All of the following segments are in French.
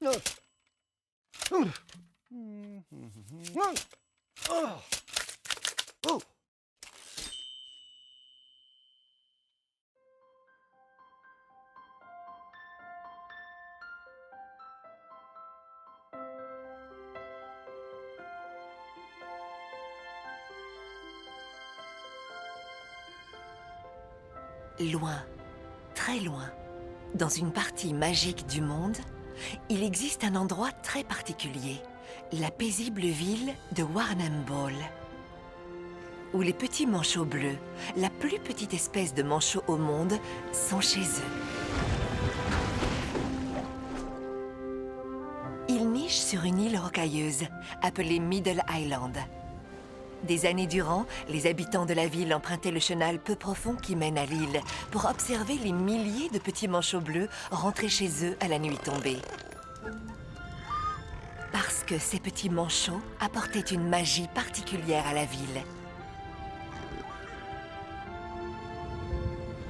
Loin, très loin, dans une partie magique du monde, il existe un endroit très particulier, la paisible ville de Warrnambool, où les petits manchots bleus, la plus petite espèce de manchot au monde, sont chez eux. Ils nichent sur une île rocailleuse, appelée Middle Island. Des années durant, les habitants de la ville empruntaient le chenal peu profond qui mène à l'île pour observer les milliers de petits manchots bleus rentrés chez eux à la nuit tombée. Parce que ces petits manchots apportaient une magie particulière à la ville.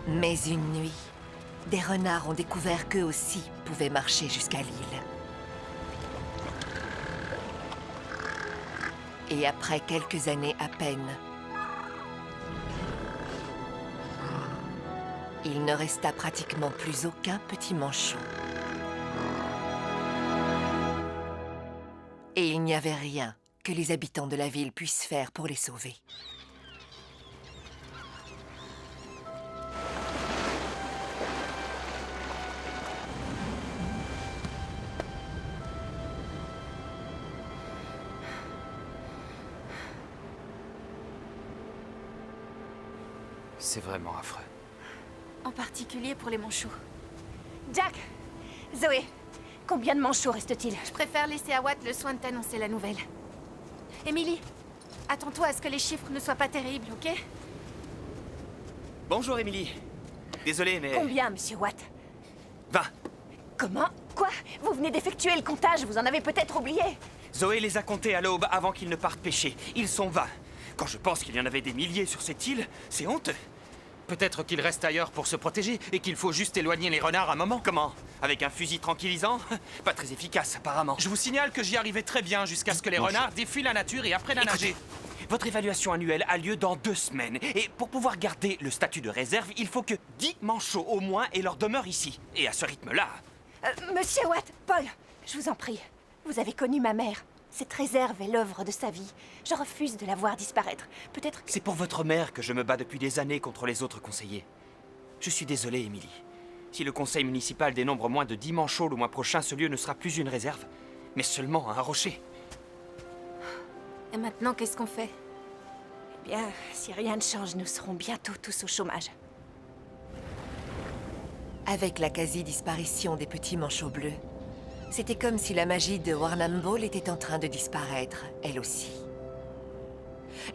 Mais une nuit, des renards ont découvert qu'eux aussi pouvaient marcher jusqu'à l'île. Et après quelques années à peine, il ne resta pratiquement plus aucun petit manchot. Et il n'y avait rien que les habitants de la ville puissent faire pour les sauver. C'est vraiment affreux. En particulier pour les manchots. Jack! Zoé! Combien de manchots reste-t-il? Je préfère laisser à Watt le soin de t'annoncer la nouvelle. Emily, attends-toi à ce que les chiffres ne soient pas terribles, ok? Bonjour, Emily. Désolé, mais... Combien, monsieur Watt? 20. Comment? Quoi? Vous venez d'effectuer le comptage, vous en avez peut-être oublié. Zoé les a comptés à l'aube avant qu'ils ne partent pêcher. Ils sont 20. Quand je pense qu'il y en avait des milliers sur cette île, c'est honteux. Peut-être qu'il reste ailleurs pour se protéger et qu'il faut juste éloigner les renards un moment. Comment? Avec un fusil tranquillisant? Pas très efficace, apparemment. Je vous signale que j'y arrivais très bien jusqu'à ce que les renards défient la nature et apprennent à nager. Votre évaluation annuelle a lieu dans 2 semaines. Et pour pouvoir garder le statut de réserve, il faut que 10 manchots au moins aient leur demeure ici. Et à ce rythme-là... Monsieur Watt, Paul, je vous en prie. Vous avez connu ma mère. Cette réserve est l'œuvre de sa vie. Je refuse de la voir disparaître. Peut-être que... C'est pour votre mère que je me bats depuis des années contre les autres conseillers. Je suis désolé, Emily. Si le conseil municipal dénombre moins de 10 manchots le mois prochain, ce lieu ne sera plus une réserve, mais seulement un rocher. Et maintenant, qu'est-ce qu'on fait? Eh bien, si rien ne change, nous serons bientôt tous au chômage. Avec la quasi-disparition des petits manchots bleus, c'était comme si la magie de Warrnambool était en train de disparaître, elle aussi.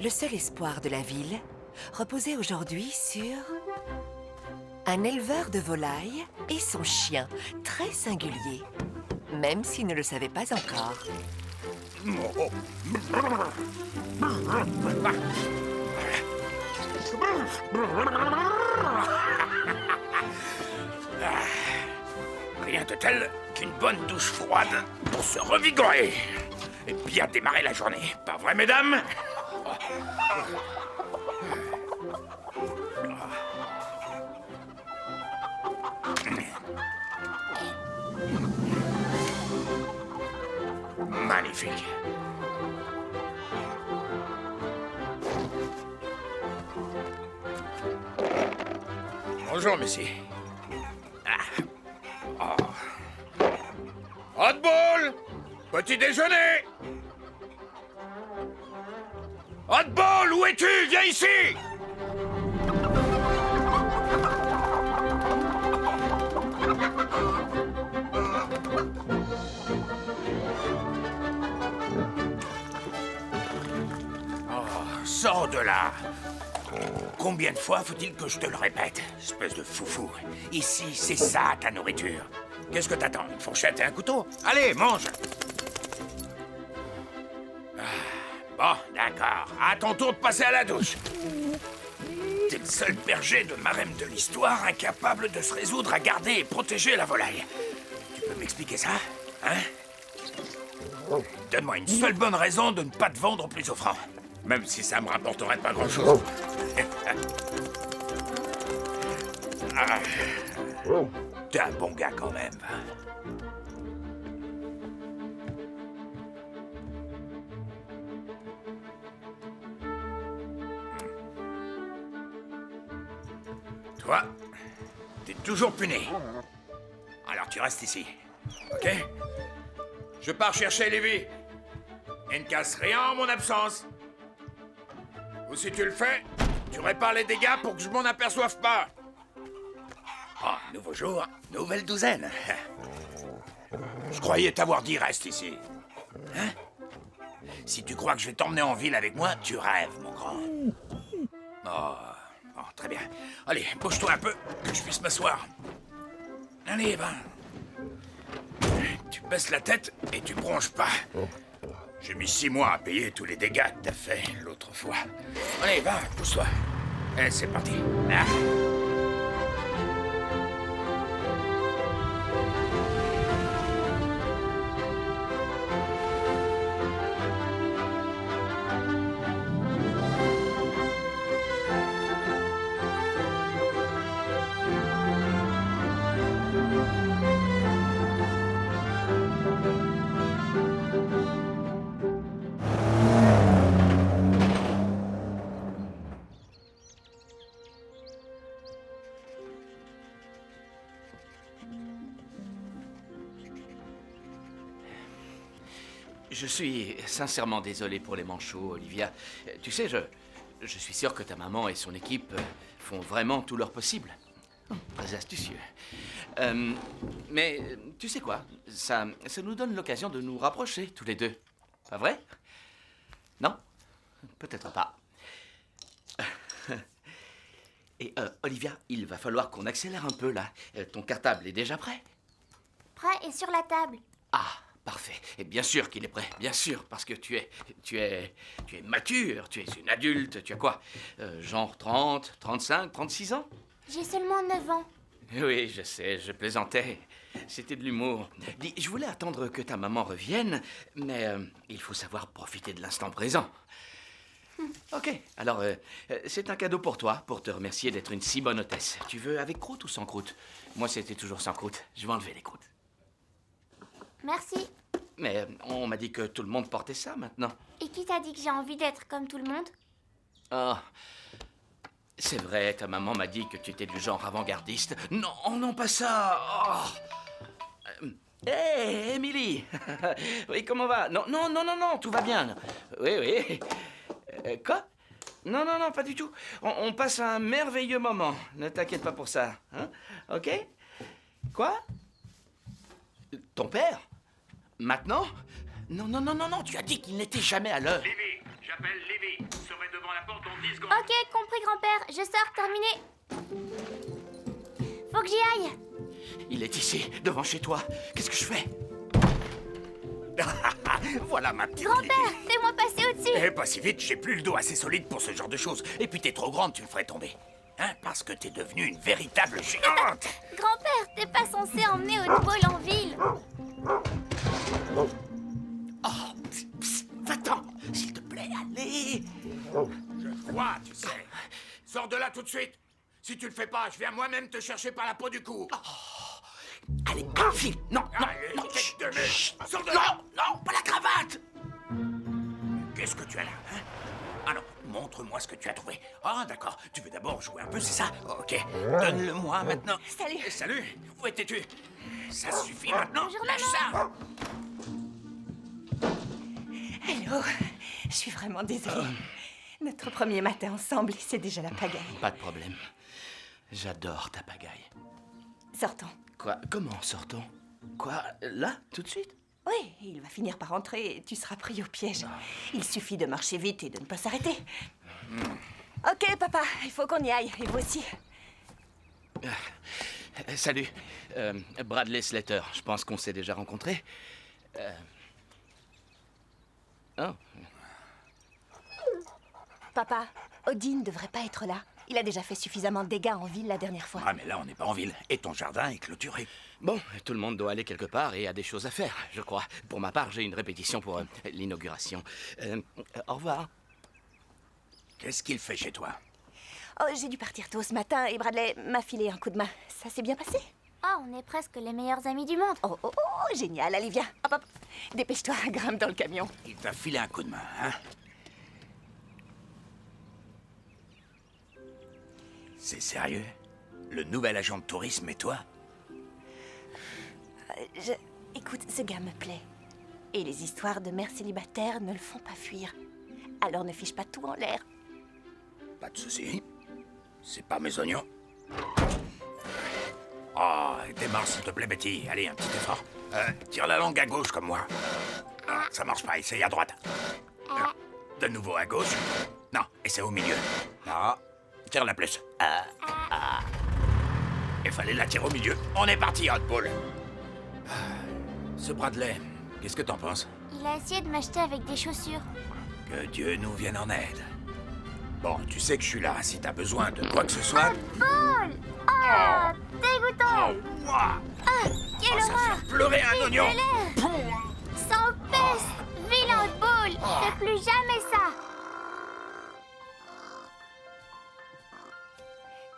Le seul espoir de la ville reposait aujourd'hui sur un éleveur de volailles et son chien, très singulier, même s'il ne le savait pas encore. Rien de tel qu'une bonne douche froide pour se revigorer et bien démarrer la journée. Pas vrai, mesdames? Magnifique. Bonjour, messieurs. Hot ball! Petit déjeuner! Hot ball, où es-tu? Viens ici! Oh, sors de là! Combien de fois faut-il que je te le répète, espèce de foufou? Ici, c'est ça, ta nourriture. Qu'est-ce que t'attends? Une fourchette et un couteau? Allez, mange! Bon, d'accord. À ton tour de passer à la douche. T'es le seul berger de marème de l'histoire incapable de se résoudre à garder et protéger la volaille. Tu peux m'expliquer ça? Hein? Donne-moi une seule bonne raison de ne pas te vendre plus offrant. Même si ça me rapporterait pas grand-chose. Ah. T'es un bon gars quand même. Toi, t'es toujours puné. Alors tu restes ici, ok? Je pars chercher Lévi. Et ne casse rien en mon absence. Ou si tu le fais, tu répares les dégâts pour que je m'en aperçoive pas. Oh, nouveau jour, nouvelle douzaine. Je croyais t'avoir dit reste ici. Hein? Si tu crois que je vais t'emmener en ville avec moi, tu rêves, mon grand. Oh, très bien. Allez, bouge-toi un peu, que je puisse m'asseoir. Allez, va. Tu baisses la tête et tu bronches pas. J'ai mis 6 mois à payer tous les dégâts que t'as fait l'autre fois. Allez, va, pousse-toi. Allez, c'est parti. Ah. Je suis sincèrement désolé pour les manchots, Olivia. Tu sais, je suis sûr que ta maman et son équipe font vraiment tout leur possible. Très astucieux. Mais tu sais quoi? Ça nous donne l'occasion de nous rapprocher, tous les deux. Pas vrai? Non? Peut-être pas. Et Olivia, il va falloir qu'on accélère un peu, là. Ton cartable est déjà prêt? Prêt et sur la table. Ah, parfait. Et bien sûr qu'il est prêt, bien sûr, parce que tu es mature, tu es une adulte, tu as quoi? Genre 30, 35, 36 ans? J'ai seulement 9 ans. Oui, je sais, je plaisantais. C'était de l'humour. Dis, je voulais attendre que ta maman revienne, mais il faut savoir profiter de l'instant présent. Ok, alors c'est un cadeau pour toi, pour te remercier d'être une si bonne hôtesse. Tu veux avec croûte ou sans croûte? Moi, c'était toujours sans croûte. Je vais enlever les croûtes. Merci. Mais on m'a dit que tout le monde portait ça maintenant. Et qui t'a dit que j'ai envie d'être comme tout le monde? Ah, c'est vrai, ta maman m'a dit que tu étais du genre avant-gardiste. Non, non, pas ça. Hé, Émilie. Oui, comment va? Non, non, non, non, non, tout va bien. Oui, oui. Quoi? Non, non, non, pas du tout. On passe un merveilleux moment. Ne t'inquiète pas pour ça. Hein? Ok? Quoi? Ton père? Maintenant? Non, non, non, non, non, tu as dit qu'il n'était jamais à l'heure. Lévi, j'appelle Lévi. Serai devant la porte dans 10 secondes. Ok, compris, grand-père. Je sors, terminé. Faut que j'y aille. Il est ici, devant chez toi. Qu'est-ce que je fais? Voilà ma petite Grand-père, fais-moi passer au-dessus. Eh, pas si vite, j'ai plus le dos assez solide pour ce genre de choses. Et puis t'es trop grande, tu me ferais tomber. Hein, parce que t'es devenue une véritable géante. Grand-père, t'es pas censé emmener Haute-Pole en ville. Oh, psst, psst, va-t'en, s'il te plaît, allez. Je vois, tu sais. Sors de là tout de suite. Si tu le fais pas, je viens moi-même te chercher par la peau du cou. Allez, file. Non, non, Allez, non, tête chut, de mec. chut. Sors de là. Non, non, pas la cravate. Qu'est-ce que tu as là, hein? Ah non, montre-moi ce que tu as trouvé. Ah d'accord, tu veux d'abord jouer un peu, c'est ça? Ok, donne-le-moi maintenant. Salut. Salut, où étais-tu? Ça suffit maintenant. Bonjour, Lâche maman. ça. Hello. Je suis vraiment désolée. Notre premier matin ensemble, c'est déjà la pagaille. Pas de problème. J'adore ta pagaille. Sortons. Quoi? Comment sortons? Quoi? Là? Tout de suite? Oui, il va finir par rentrer et tu seras pris au piège. Il suffit de marcher vite et de ne pas s'arrêter. Ok, papa, il faut qu'on y aille. Et vous aussi. Salut. Bradley Slater. Je pense qu'on s'est déjà rencontrés. Oh. Papa, Odin ne devrait pas être là. Il a déjà fait suffisamment de dégâts en ville la dernière fois. Ah, mais là, on n'est pas en ville. Et ton jardin est clôturé. Bon, tout le monde doit aller quelque part et a des choses à faire, je crois. Pour ma part, j'ai une répétition pour l'inauguration. Au revoir. Qu'est-ce qu'il fait chez toi? Oh, j'ai dû partir tôt ce matin et Bradley m'a filé un coup de main. Ça s'est bien passé? Oh, on est presque les meilleurs amis du monde. Oh, oh, oh, génial. Allez, viens. Hop, hop. Dépêche-toi, grimpe dans le camion. Il t'a filé un coup de main, hein? C'est sérieux? Le nouvel agent de tourisme et toi? Écoute, ce gars me plaît. Et les histoires de mères célibataires ne le font pas fuir. Alors ne fiche pas tout en l'air. Pas de souci. C'est pas mes oignons. Oh, démarre s'il te plaît, Betty. Allez, un petit effort. Tire la langue à gauche comme moi. Ah, ça marche pas, essaye à droite. De nouveau à gauche. Non, essaie au milieu. Non, tire-la plus. Il fallait la tirer au milieu. On est parti, Hotball. Ce Bradley, qu'est-ce que t'en penses? Il a essayé de m'acheter avec des chaussures. Que Dieu nous vienne en aide. Bon, tu sais que je suis là si t'as besoin de quoi que ce soit. Paul! Oh, dégoûtant! Ouah. Quelle Ça horreur! fait pleurer un oignon. Sans peste! Vilain Paul! Fais plus jamais ça!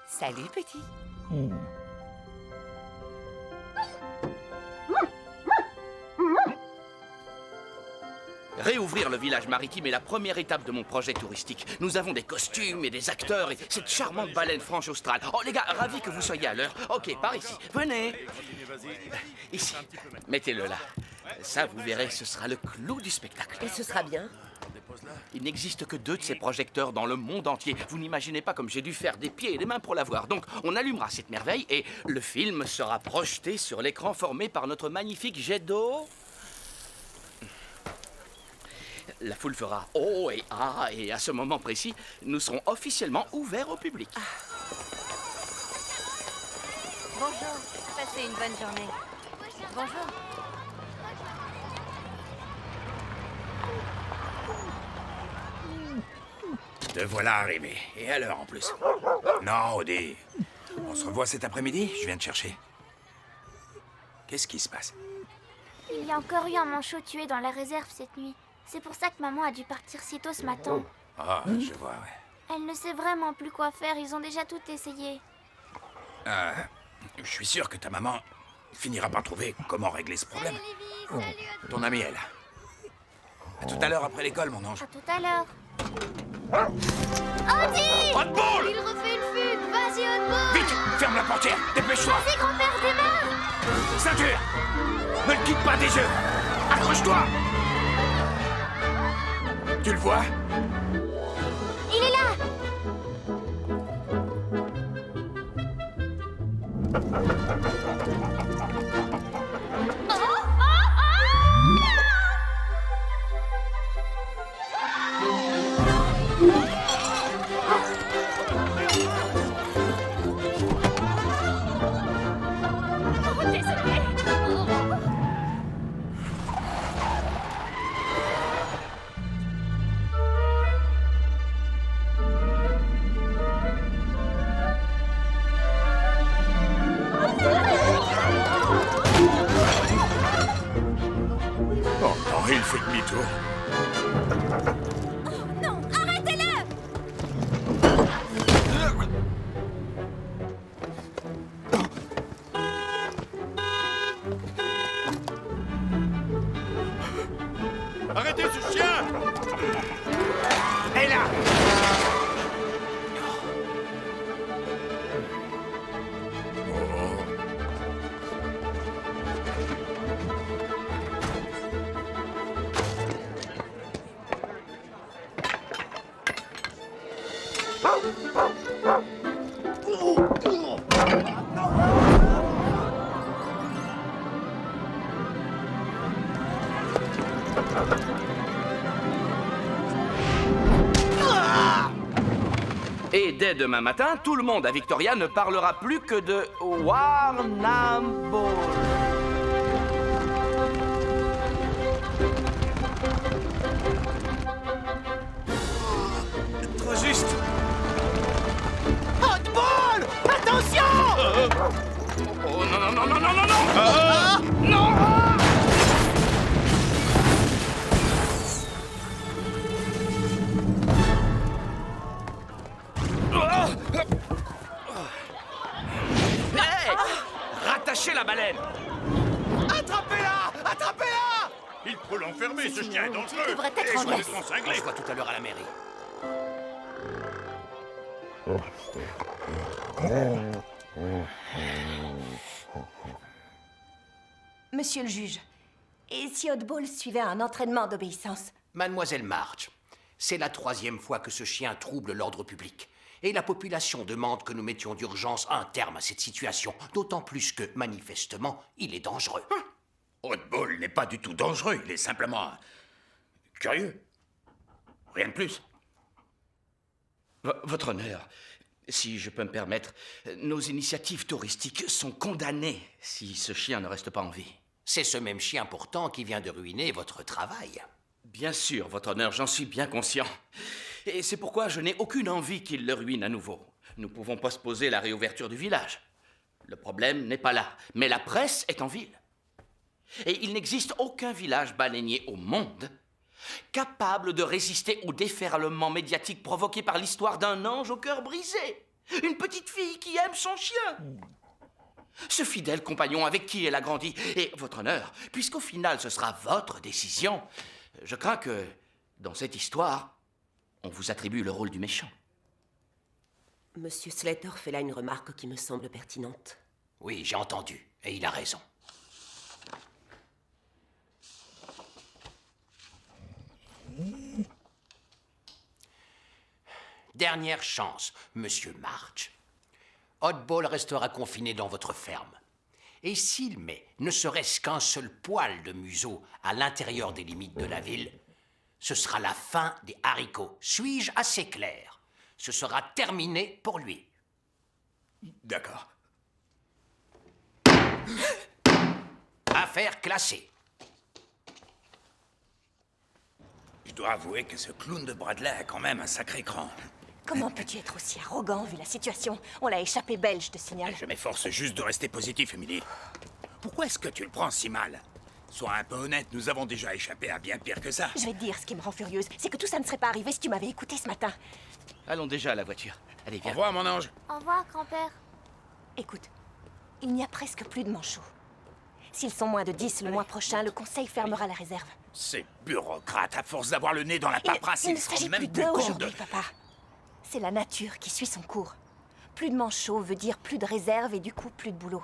Salut, petit. Réouvrir le village maritime est la première étape de mon projet touristique. Nous avons des costumes et des acteurs et cette charmante baleine franche australe. Oh les gars, ravi que vous soyez à l'heure. Ok, par ici. Venez. Ici. Mettez-le là. Ça, vous verrez, ce sera le clou du spectacle. Et ce sera bien. Il n'existe que 2 de ces projecteurs dans le monde entier. Vous n'imaginez pas comme j'ai dû faire des pieds et des mains pour l'avoir. Donc, on allumera cette merveille et le film sera projeté sur l'écran formé par notre magnifique jet d'eau. La foule fera oh et ah, et à ce moment précis, nous serons officiellement ouverts au public. Bonjour, passez une bonne journée. Bonjour. Te voilà arrivé. Et à l'heure en plus. Non, Odie. On se revoit cet après-midi? Je viens te chercher. Qu'est-ce qui se passe? Il y a encore eu un manchot tué dans la réserve cette nuit. C'est pour ça que maman a dû partir si tôt ce matin. Ah, je vois, ouais. Elle ne sait vraiment plus quoi faire, ils ont déjà tout essayé. Je suis sûr que ta maman finira par trouver comment régler ce problème. Salut Lévi, salut Ton ami est là. À tout à l'heure après l'école, mon ange. à tout à l'heure. Audi! Hotball! Il refait une fugue, vas-y Hotball! Vite, ferme la portière, dépêche-toi. Vas-y grand-père, démarre! Ceinture! Ne le quitte pas des yeux! Accroche-toi! Tu le vois? Il est là! Oh non, il fait demi-tour. Non, arrêtez-le! Arrêtez ce chien! Et là! Et dès demain matin, tout le monde à Victoria ne parlera plus que de Warrnambool. Trop juste! non, non, non, non, non, non! Non! Hey! Rattachez la baleine! Attrapez-la! Attrapez-la! Il faut l'enfermer, ce chien est dangereux! Il devrait être Et en je vais laisse. le cinglé. On se voit tout à l'heure à la mairie. Monsieur le juge, et si Oddball suivait un entraînement d'obéissance? Mademoiselle March, c'est la 3e fois que ce chien trouble l'ordre public. Et la population demande que nous mettions d'urgence un terme à cette situation, d'autant plus que, manifestement, il est dangereux. Oddball n'est pas du tout dangereux, il est simplement curieux. Rien de plus. Votre honneur, si je peux me permettre, nos initiatives touristiques sont condamnées si ce chien ne reste pas en vie. C'est ce même chien pourtant qui vient de ruiner votre travail. Bien sûr, votre honneur, j'en suis bien conscient. Et c'est pourquoi je n'ai aucune envie qu'il le ruine à nouveau. Nous pouvons postposer la réouverture du village. Le problème n'est pas là, mais la presse est en ville. Et il n'existe aucun village baleinier au monde capable de résister au déferlement médiatique provoqué par l'histoire d'un ange au cœur brisé. Une petite fille qui aime son chien. Ce fidèle compagnon avec qui elle a grandi. Et, votre honneur, puisqu'au final ce sera votre décision, je crains que, dans cette histoire, on vous attribue le rôle du méchant. Monsieur Slater fait là une remarque qui me semble pertinente. Oui, j'ai entendu, et il a raison. Dernière chance, Monsieur March. Oddball restera confiné dans votre ferme. Et s'il met ne serait-ce qu'un seul poil de museau à l'intérieur des limites de la ville, ce sera la fin des haricots. Suis-je assez clair? Ce sera terminé pour lui. D'accord. Affaire classée. Je dois avouer que ce clown de Bradley a quand même un sacré cran. Comment peux-tu être aussi arrogant vu la situation? On l'a échappé belle, je te signale. Je m'efforce juste de rester positif, Emily. Pourquoi est-ce que tu le prends si mal? Sois un peu honnête, nous avons déjà échappé à bien pire que ça. Je vais te dire ce qui me rend furieuse, c'est que tout ça ne serait pas arrivé si tu m'avais écouté ce matin. Allons déjà à la voiture. Allez, Au viens. revoir, mon ange. Au revoir, grand-père. Écoute, il n'y a presque plus de manchots. S'ils sont moins de 10 le mois prochain, le conseil fermera la réserve. Ces bureaucrates, à force d'avoir le nez dans la paperasse, Il ne ils se rendent s'agit même plus plus d'eux compte aujourd'hui, de... papa. C'est la nature qui suit son cours. Plus de manchots veut dire plus de réserve et du coup plus de boulot.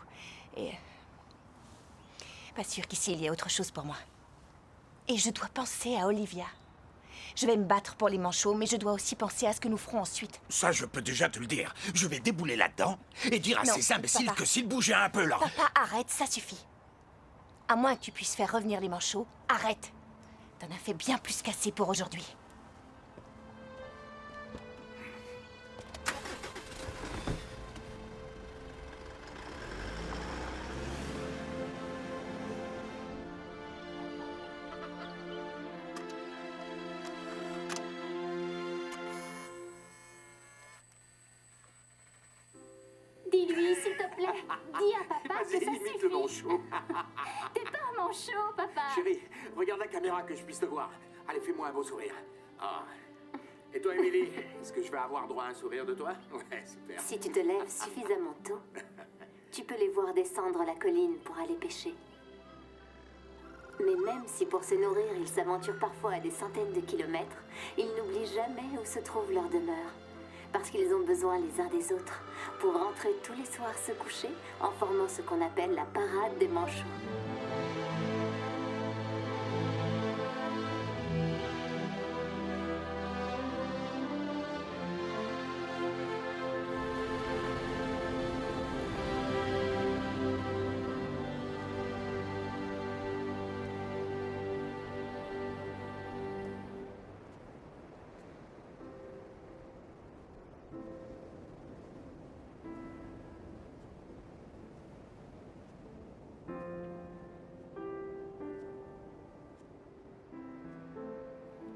Et... pas sûr qu'ici il y ait autre chose pour moi. Et je dois penser à Olivia. Je vais me battre pour les manchots, mais je dois aussi penser à ce que nous ferons ensuite. Ça, je peux déjà te le dire. Je vais débouler là-dedans et dire à Non, ces imbéciles papa. que s'ils bougeaient un peu là... Papa, arrête, ça suffit. À moins que tu puisses faire revenir les manchots, arrête. T'en as fait bien plus qu'assez pour aujourd'hui. Dis-lui, s'il te plaît. Dis à papa que ça suffit. T'es pas un manchot, papa. Chérie, regarde la caméra que je puisse te voir. Allez, fais-moi un beau sourire. Ah. Et toi, Emily, est-ce que je vais avoir droit à un sourire de toi? Ouais, super. Si tu te lèves suffisamment tôt, tu peux les voir descendre la colline pour aller pêcher. Mais même si pour se nourrir, ils s'aventurent parfois à des centaines de kilomètres, ils n'oublient jamais où se trouve leur demeure. Parce qu'ils ont besoin les uns des autres pour rentrer tous les soirs se coucher en formant ce qu'on appelle la parade des manchots.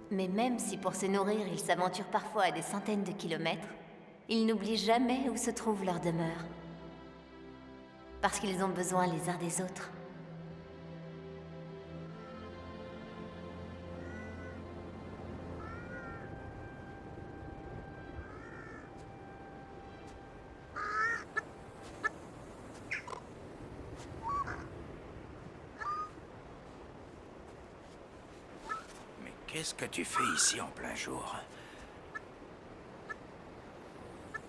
Mais même si pour se nourrir, ils s'aventurent parfois à des centaines de kilomètres, ils n'oublient jamais où se trouve leur demeure. Parce qu'ils ont besoin les uns des autres. Mais qu'est-ce que tu fais ici en plein jour?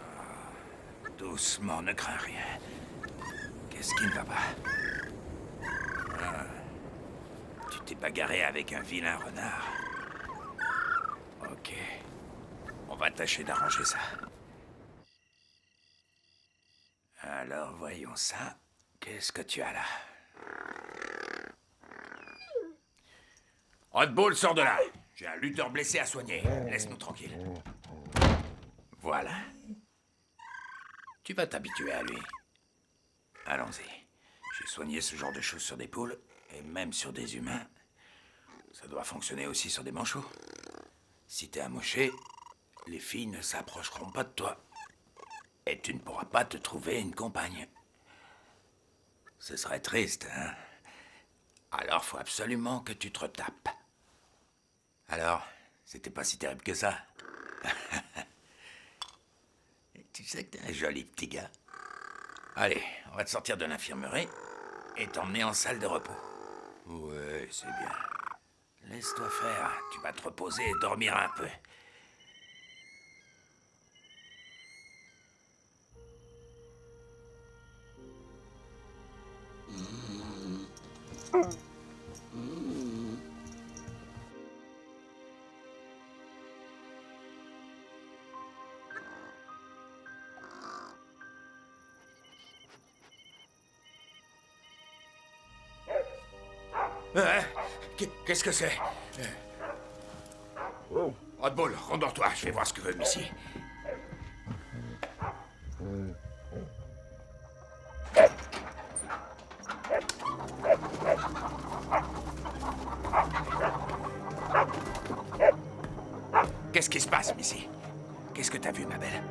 Ah, doucement, ne crains rien. Qu'est-ce qui ne va pas? Ah, tu t'es bagarré avec un vilain renard. Ok. On va tâcher d'arranger ça. Alors, voyons ça. Qu'est-ce que tu as là? Hotball, sors de là. J'ai un lutteur blessé à soigner. Laisse-nous tranquille. Voilà. Tu vas t'habituer à lui. Allons-y. J'ai soigné ce genre de choses sur des poules, et même sur des humains. Ça doit fonctionner aussi sur des manchots. Si t'es amoché, les filles ne s'approcheront pas de toi. Et tu ne pourras pas te trouver une compagne. Ce serait triste, hein? Alors faut absolument que tu te retapes. Alors, c'était pas si terrible que ça. Tu sais que t'es un joli petit gars. Allez, on va te sortir de l'infirmerie et t'emmener en salle de repos. Ouais, c'est bien. Laisse-toi faire, tu vas te reposer et dormir un peu. Qu'est-ce que c'est? Hotball, rendors-toi, je vais voir ce que veut Missy. Qu'est-ce qui se passe, Missy? Qu'est-ce que t'as vu, ma belle?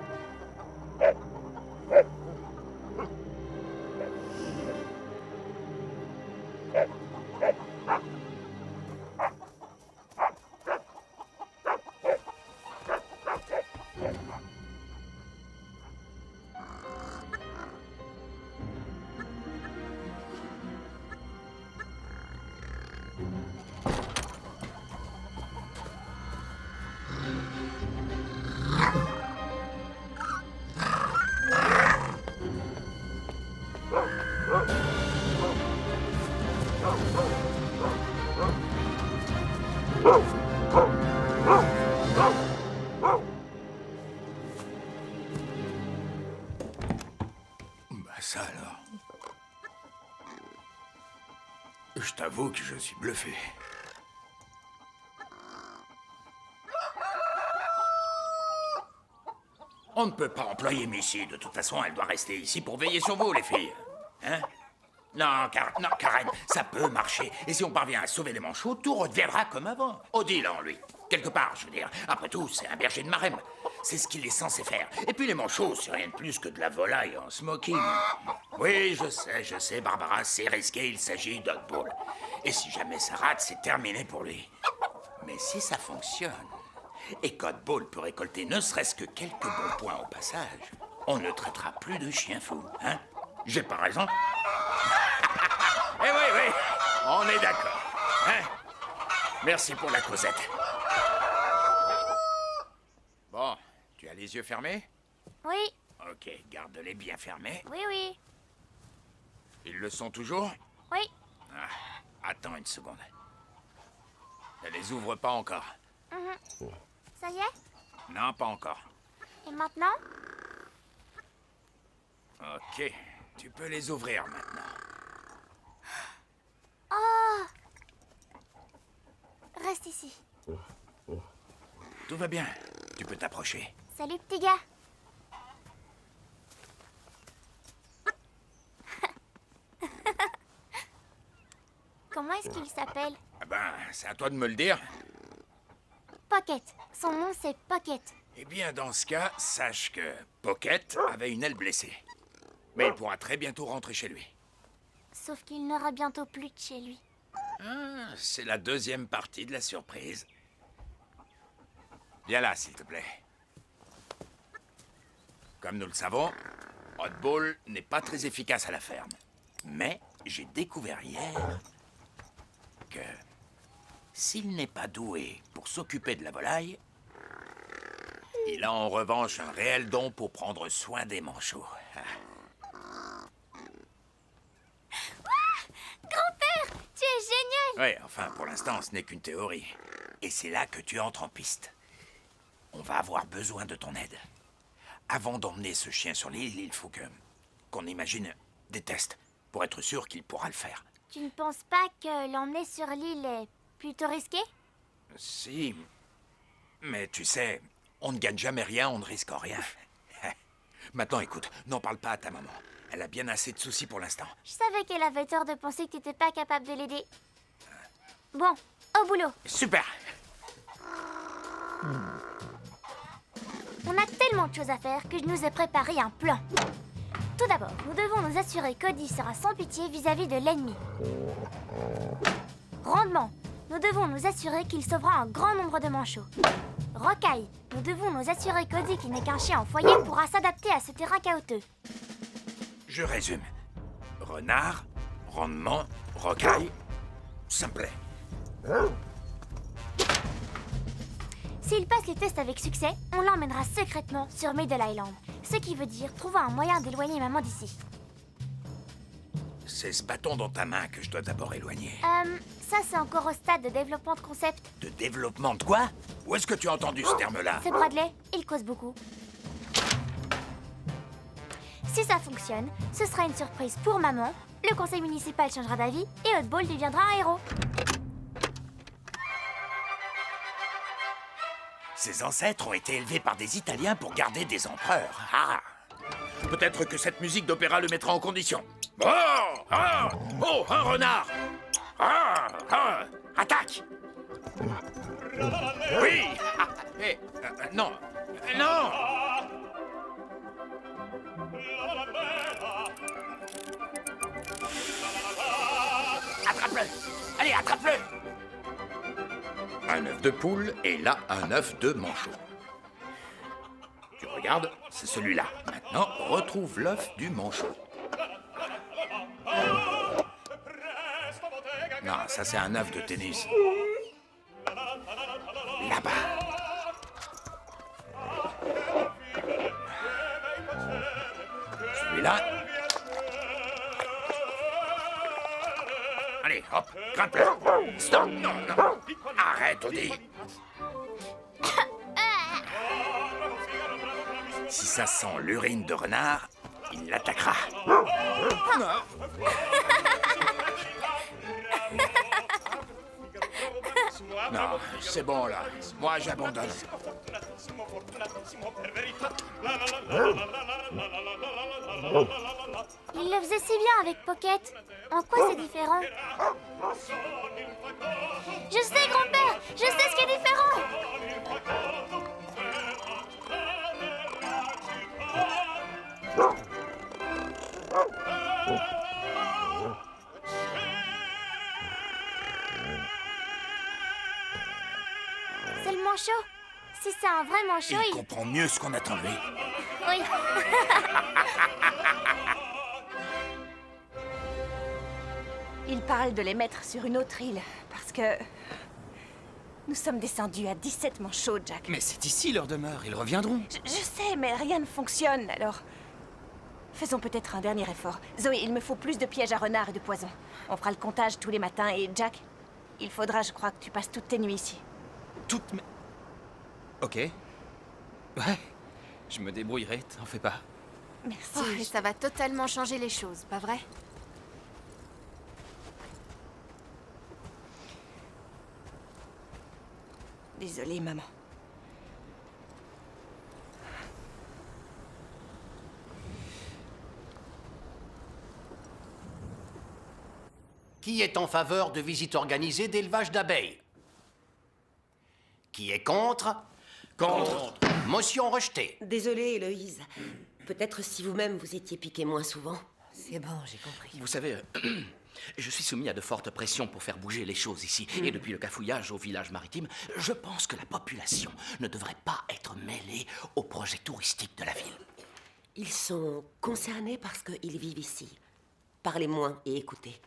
Ça alors. Je t'avoue que je suis bluffé. On ne peut pas employer Missy. De toute façon, elle doit rester ici pour veiller sur vous, les filles. Hein? Non, Karen, ça peut marcher. Et si on parvient à sauver les manchots, tout redeviendra comme avant. Odile en lui. Quelque part, je veux dire. Après tout, c'est un berger de marème. C'est ce qu'il est censé faire. Et puis les manchots, c'est rien de plus que de la volaille en smoking. Oui, je sais, Barbara, c'est risqué, il s'agit d'Hotball. Et si jamais ça rate, c'est terminé pour lui. Mais si ça fonctionne, et qu'Hotball peut récolter ne serait-ce que quelques bons points au passage, on ne traitera plus de chien fou, hein? J'ai pas raison? Eh oui, on est d'accord, hein? Merci pour la causette. Bon, tu as les yeux fermés? Oui, Ok, garde-les bien fermés. oui, oui. Ils le sont toujours? Oui. Ah, attends une seconde. Ne les ouvre pas encore. Ça y est? Non, pas encore. Et maintenant? Ok, tu peux les ouvrir maintenant. Oh! Reste ici. Tout va bien, tu peux t'approcher. Salut, petit gars. Comment est-ce qu'il s'appelle? Ah ben, c'est à toi de me le dire. Pocket. Son nom, c'est Pocket. Eh bien, dans ce cas, sache que Pocket avait une aile blessée. Mais il pourra très bientôt rentrer chez lui. Sauf qu'il n'aura bientôt plus de chez lui. Ah, c'est la deuxième partie de la surprise. Viens là, s'il te plaît. Comme nous le savons, Hotball n'est pas très efficace à la ferme. Mais j'ai découvert hier que s'il n'est pas doué pour s'occuper de la volaille, il a en revanche un réel don pour prendre soin des manchots. Grand-père, tu es génial! Oui, enfin, pour l'instant, ce n'est qu'une théorie. Et c'est là que tu entres en piste. On va avoir besoin de ton aide. Avant d'emmener ce chien sur l'île, il faut qu'on imagine des tests pour être sûr qu'il pourra le faire. Tu ne penses pas que l'emmener sur l'île est plutôt risqué? Si, mais tu sais, on ne gagne jamais rien, on ne risque rien. Maintenant, écoute, n'en parle pas à ta maman. Elle a bien assez de soucis pour l'instant. Je savais qu'elle avait tort de penser que tu n'étais pas capable de l'aider. Bon, au boulot. Super. On a tellement de choses à faire que je nous ai préparé un plan. Tout d'abord, nous devons nous assurer qu'Odie sera sans pitié vis-à-vis de l'ennemi. Rendement, nous devons nous assurer qu'il sauvera un grand nombre de manchots. Rocaille, nous devons nous assurer qu'Odie, qui n'est qu'un chien en foyer, pourra s'adapter à ce terrain chaotique. Je résume. Renard, rendement, rocaille, ça me plaît. S'il passe les tests avec succès, on l'emmènera secrètement sur Middle Island. Ce qui veut dire trouver un moyen d'éloigner maman d'ici. C'est ce bâton dans ta main que je dois d'abord éloigner. Ça c'est encore au stade de développement de concept. De développement de quoi? Où est-ce que tu as entendu ce terme-là? C'est Bradley, il cause beaucoup. Si ça fonctionne, ce sera une surprise pour maman, le conseil municipal changera d'avis et Hotball deviendra un héros. Ses ancêtres ont été élevés par des Italiens pour garder des empereurs. Ah! Peut-être que cette musique d'opéra le mettra en condition. Oh! Ah! Oh, un renard! Ah! Ah! Attaque! Oui! Ah! Non! Non! Attrape-le! Allez, attrape-le! Un œuf de poule et là, un œuf de manchot. Tu regardes, c'est celui-là. Maintenant, retrouve l'œuf du manchot. Non, ça c'est un œuf de tennis. Là-bas. Celui-là. Allez, hop, grimpe-le. Stop, non, non. Arrête, Odie. Si ça sent l'urine de renard, il l'attaquera. Non, c'est bon là. Moi, j'abandonne. Il le faisait si bien avec Pocket. En quoi c'est différent? Je sais, grand-père! Je sais ce qui est différent! C'est le manchot. Si c'est un vrai manchot, Il comprend mieux ce qu'on attend de lui. Oui. Il parle de les mettre sur une autre île, parce que... Nous sommes descendus à 17 manchots, Jack. Mais c'est ici leur demeure, ils reviendront. Je sais, mais rien ne fonctionne, alors... Faisons peut-être un dernier effort. Zoé, il me faut plus de pièges à renards et de poison. On fera le comptage tous les matins, et Jack, il faudra, je crois, que tu passes toutes tes nuits ici. Toutes mes... Ok. Ouais, je me débrouillerai, t'en fais pas. Merci. Oh, et ça va totalement changer les choses, pas vrai? Désolée, maman. Qui est en faveur de visites organisées d'élevage d'abeilles? Qui est contre? Contre. Motion rejetée. Désolée, Héloïse. Peut-être si vous-même vous étiez piqué moins souvent. C'est bon, j'ai compris. Vous savez, je suis soumis à de fortes pressions pour faire bouger les choses ici. Et depuis le cafouillage au village maritime, je pense que la population ne devrait pas être mêlée au projet touristique de la ville. Ils sont concernés parce qu'ils vivent ici. Parlez moins et écoutez.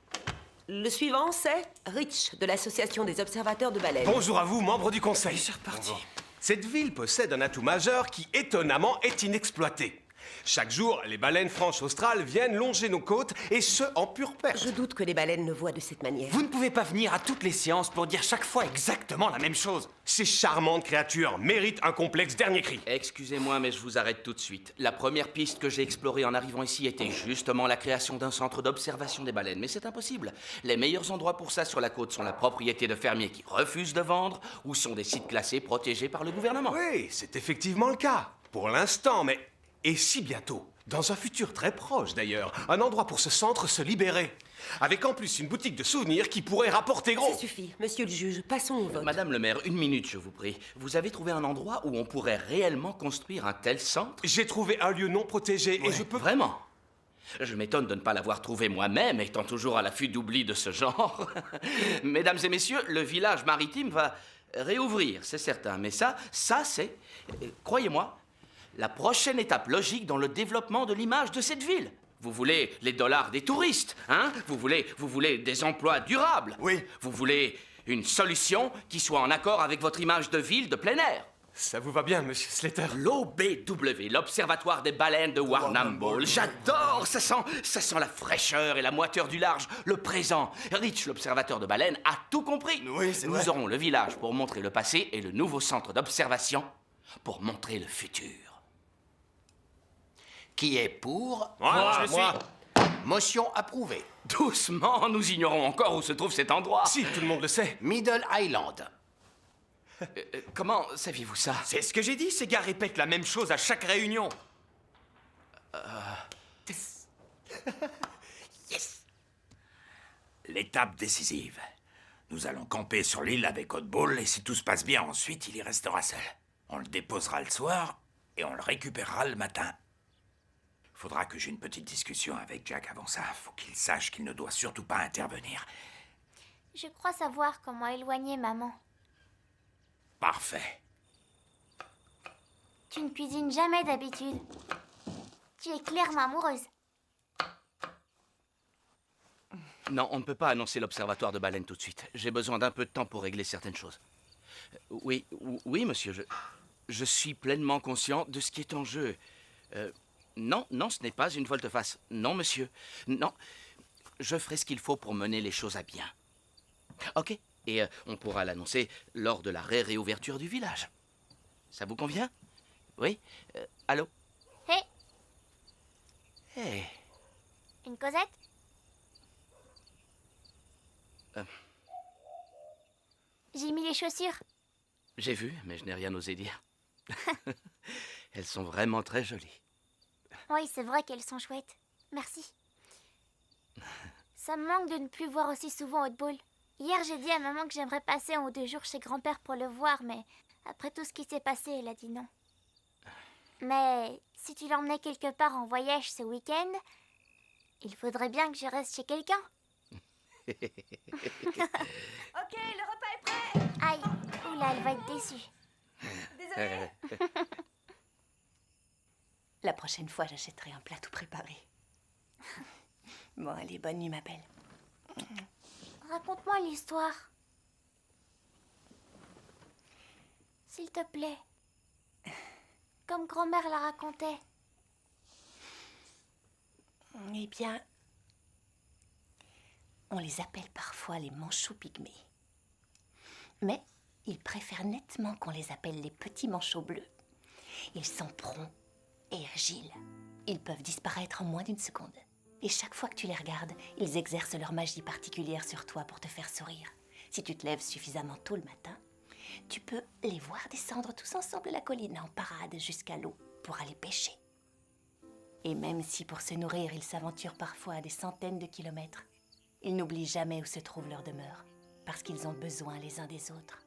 Le suivant, c'est Rich, de l'Association des observateurs de baleines. Bonjour à vous, membres du conseil. C'est reparti. Cette ville possède un atout majeur qui, étonnamment, est inexploité. Chaque jour, les baleines franches australes viennent longer nos côtes, et ce, en pure perte. Je doute que les baleines ne voient de cette manière. Vous ne pouvez pas venir à toutes les séances pour dire chaque fois exactement la même chose. Ces charmantes créatures méritent un complexe dernier cri. Excusez-moi, mais je vous arrête tout de suite. La première piste que j'ai explorée en arrivant ici était justement la création d'un centre d'observation des baleines. Mais c'est impossible. Les meilleurs endroits pour ça sur la côte sont la propriété de fermiers qui refusent de vendre ou sont des sites classés protégés par le gouvernement. Oui, c'est effectivement le cas. Pour l'instant, mais... Et si bientôt, dans un futur très proche d'ailleurs, un endroit pour ce centre se libérer, avec en plus une boutique de souvenirs qui pourrait rapporter gros. Ça suffit, monsieur le juge, passons au vote. Madame le maire, une minute, je vous prie. Vous avez trouvé un endroit où on pourrait réellement construire un tel centre? J'ai trouvé un lieu non protégé et je peux... Vraiment? Je m'étonne de ne pas l'avoir trouvé moi-même, étant toujours à l'affût d'oubli de ce genre. Mesdames et messieurs, le village maritime va réouvrir, c'est certain. Mais ça c'est, croyez-moi, la prochaine étape logique dans le développement de l'image de cette ville. Vous voulez les dollars des touristes, hein? Vous voulez des emplois durables. Oui. Vous voulez une solution qui soit en accord avec votre image de ville de plein air. Ça vous va bien, monsieur Slater? L'OBW, l'Observatoire des baleines de Warrnambool. J'adore! Ça sent la fraîcheur et la moiteur du large. Le présent. Rich, l'observateur de baleines, a tout compris. Oui, c'est vrai. Nous aurons le village pour montrer le passé et le nouveau centre d'observation pour montrer le futur. Qui est pour? Moi. Motion approuvée. Doucement, nous ignorons encore où se trouve cet endroit. Si, tout le monde le sait. Middle Island. Comment saviez-vous ça? C'est ce que j'ai dit, ces gars répètent la même chose à chaque réunion. Yes. L'étape décisive. Nous allons camper sur l'île avec Oddball et si tout se passe bien, ensuite, il y restera seul. On le déposera le soir et on le récupérera le matin. Faudra que j'ai une petite discussion avec Jack avant ça. Faut qu'il sache qu'il ne doit surtout pas intervenir. Je crois savoir comment éloigner maman. Parfait. Tu ne cuisines jamais d'habitude. Tu es clairement amoureuse. Non, on ne peut pas annoncer l'observatoire de baleines tout de suite. J'ai besoin d'un peu de temps pour régler certaines choses. Oui, monsieur, je suis pleinement conscient de ce qui est en jeu. Non, ce n'est pas une volte-face. Non, monsieur. Non. Je ferai ce qu'il faut pour mener les choses à bien. Ok. Et on pourra l'annoncer lors de la réouverture du village. Ça vous convient? Oui? Allô? Hé, Hey. une Cosette? J'ai mis les chaussures. J'ai vu, mais je n'ai rien osé dire. Elles sont vraiment très jolies. Oui, c'est vrai qu'elles sont chouettes. Merci. Ça me manque de ne plus voir aussi souvent Oddball. Hier, j'ai dit à maman que j'aimerais passer 1 ou 2 jours chez grand-père pour le voir, mais après tout ce qui s'est passé, elle a dit non. Mais si tu l'emmenais quelque part en voyage ce week-end, il faudrait bien que je reste chez quelqu'un. Ok, le repas est prêt. Aïe, oula, elle va être déçue. Désolée. La prochaine fois, j'achèterai un plat tout préparé. Bon, allez, bonne nuit, ma belle. Raconte-moi l'histoire. S'il te plaît. Comme grand-mère la racontait. Eh bien, on les appelle parfois les manchots pygmées. Mais ils préfèrent nettement qu'on les appelle les petits manchots bleus. Ils sont prompts et agiles. Ils peuvent disparaître en moins d'1 seconde. Et chaque fois que tu les regardes, ils exercent leur magie particulière sur toi pour te faire sourire. Si tu te lèves suffisamment tôt le matin, tu peux les voir descendre tous ensemble la colline en parade jusqu'à l'eau pour aller pêcher. Et même si pour se nourrir, ils s'aventurent parfois à des centaines de kilomètres, ils n'oublient jamais où se trouve leur demeure, parce qu'ils ont besoin les uns des autres.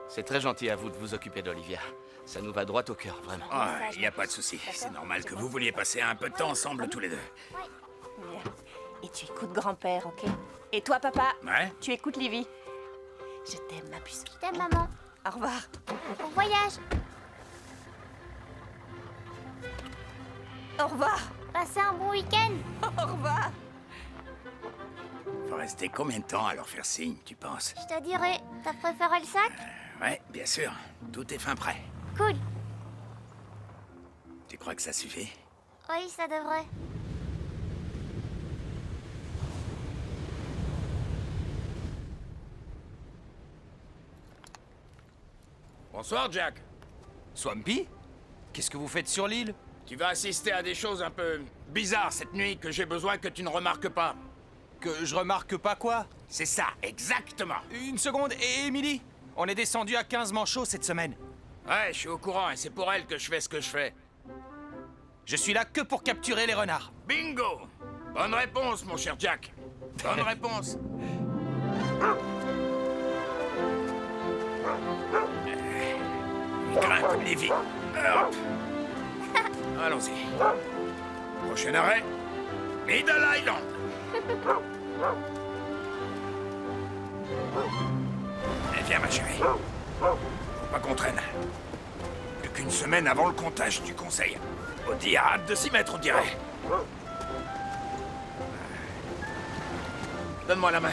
C'est très gentil à vous de vous occuper d'Olivia. Ça nous va droit au cœur, vraiment. Il n'y a pas de souci. C'est normal que vous vouliez passer un peu de temps ensemble tous les deux. Bien. Et tu écoutes grand-père, ok? Et toi, papa? Ouais? Tu écoutes Livy? Je t'aime, ma puce. Je t'aime, maman. Au revoir. Bon voyage. Au revoir. Passez un bon week-end. Au revoir. Faut rester combien de temps à leur faire signe, tu penses? Je te dirai. T'as préféré le sac? Ouais, bien sûr. Tout est fin prêt. Cool. Tu crois que ça suffit? Oui, ça devrait. Bonsoir, Jack. Swampy? Qu'est-ce que vous faites sur l'île? Tu vas assister à des choses un peu bizarres cette nuit que j'ai besoin que tu ne remarques pas. Que je remarque pas quoi? C'est ça, exactement. Une seconde, et Emily? On est descendu à 15 manchots cette semaine. Ouais, je suis au courant et c'est pour elle que je fais ce que je fais. Je suis là que pour capturer les renards. Bingo! Bonne réponse, mon cher Jack. Bonne réponse. Grimpe, Lévi. Hop. Allons-y. Prochain arrêt, Middle Island. Viens, ma chérie. Faut pas qu'on traîne. Plus qu'une semaine avant le comptage du conseil. Audie a hâte de s'y mettre, on dirait. Donne-moi la main.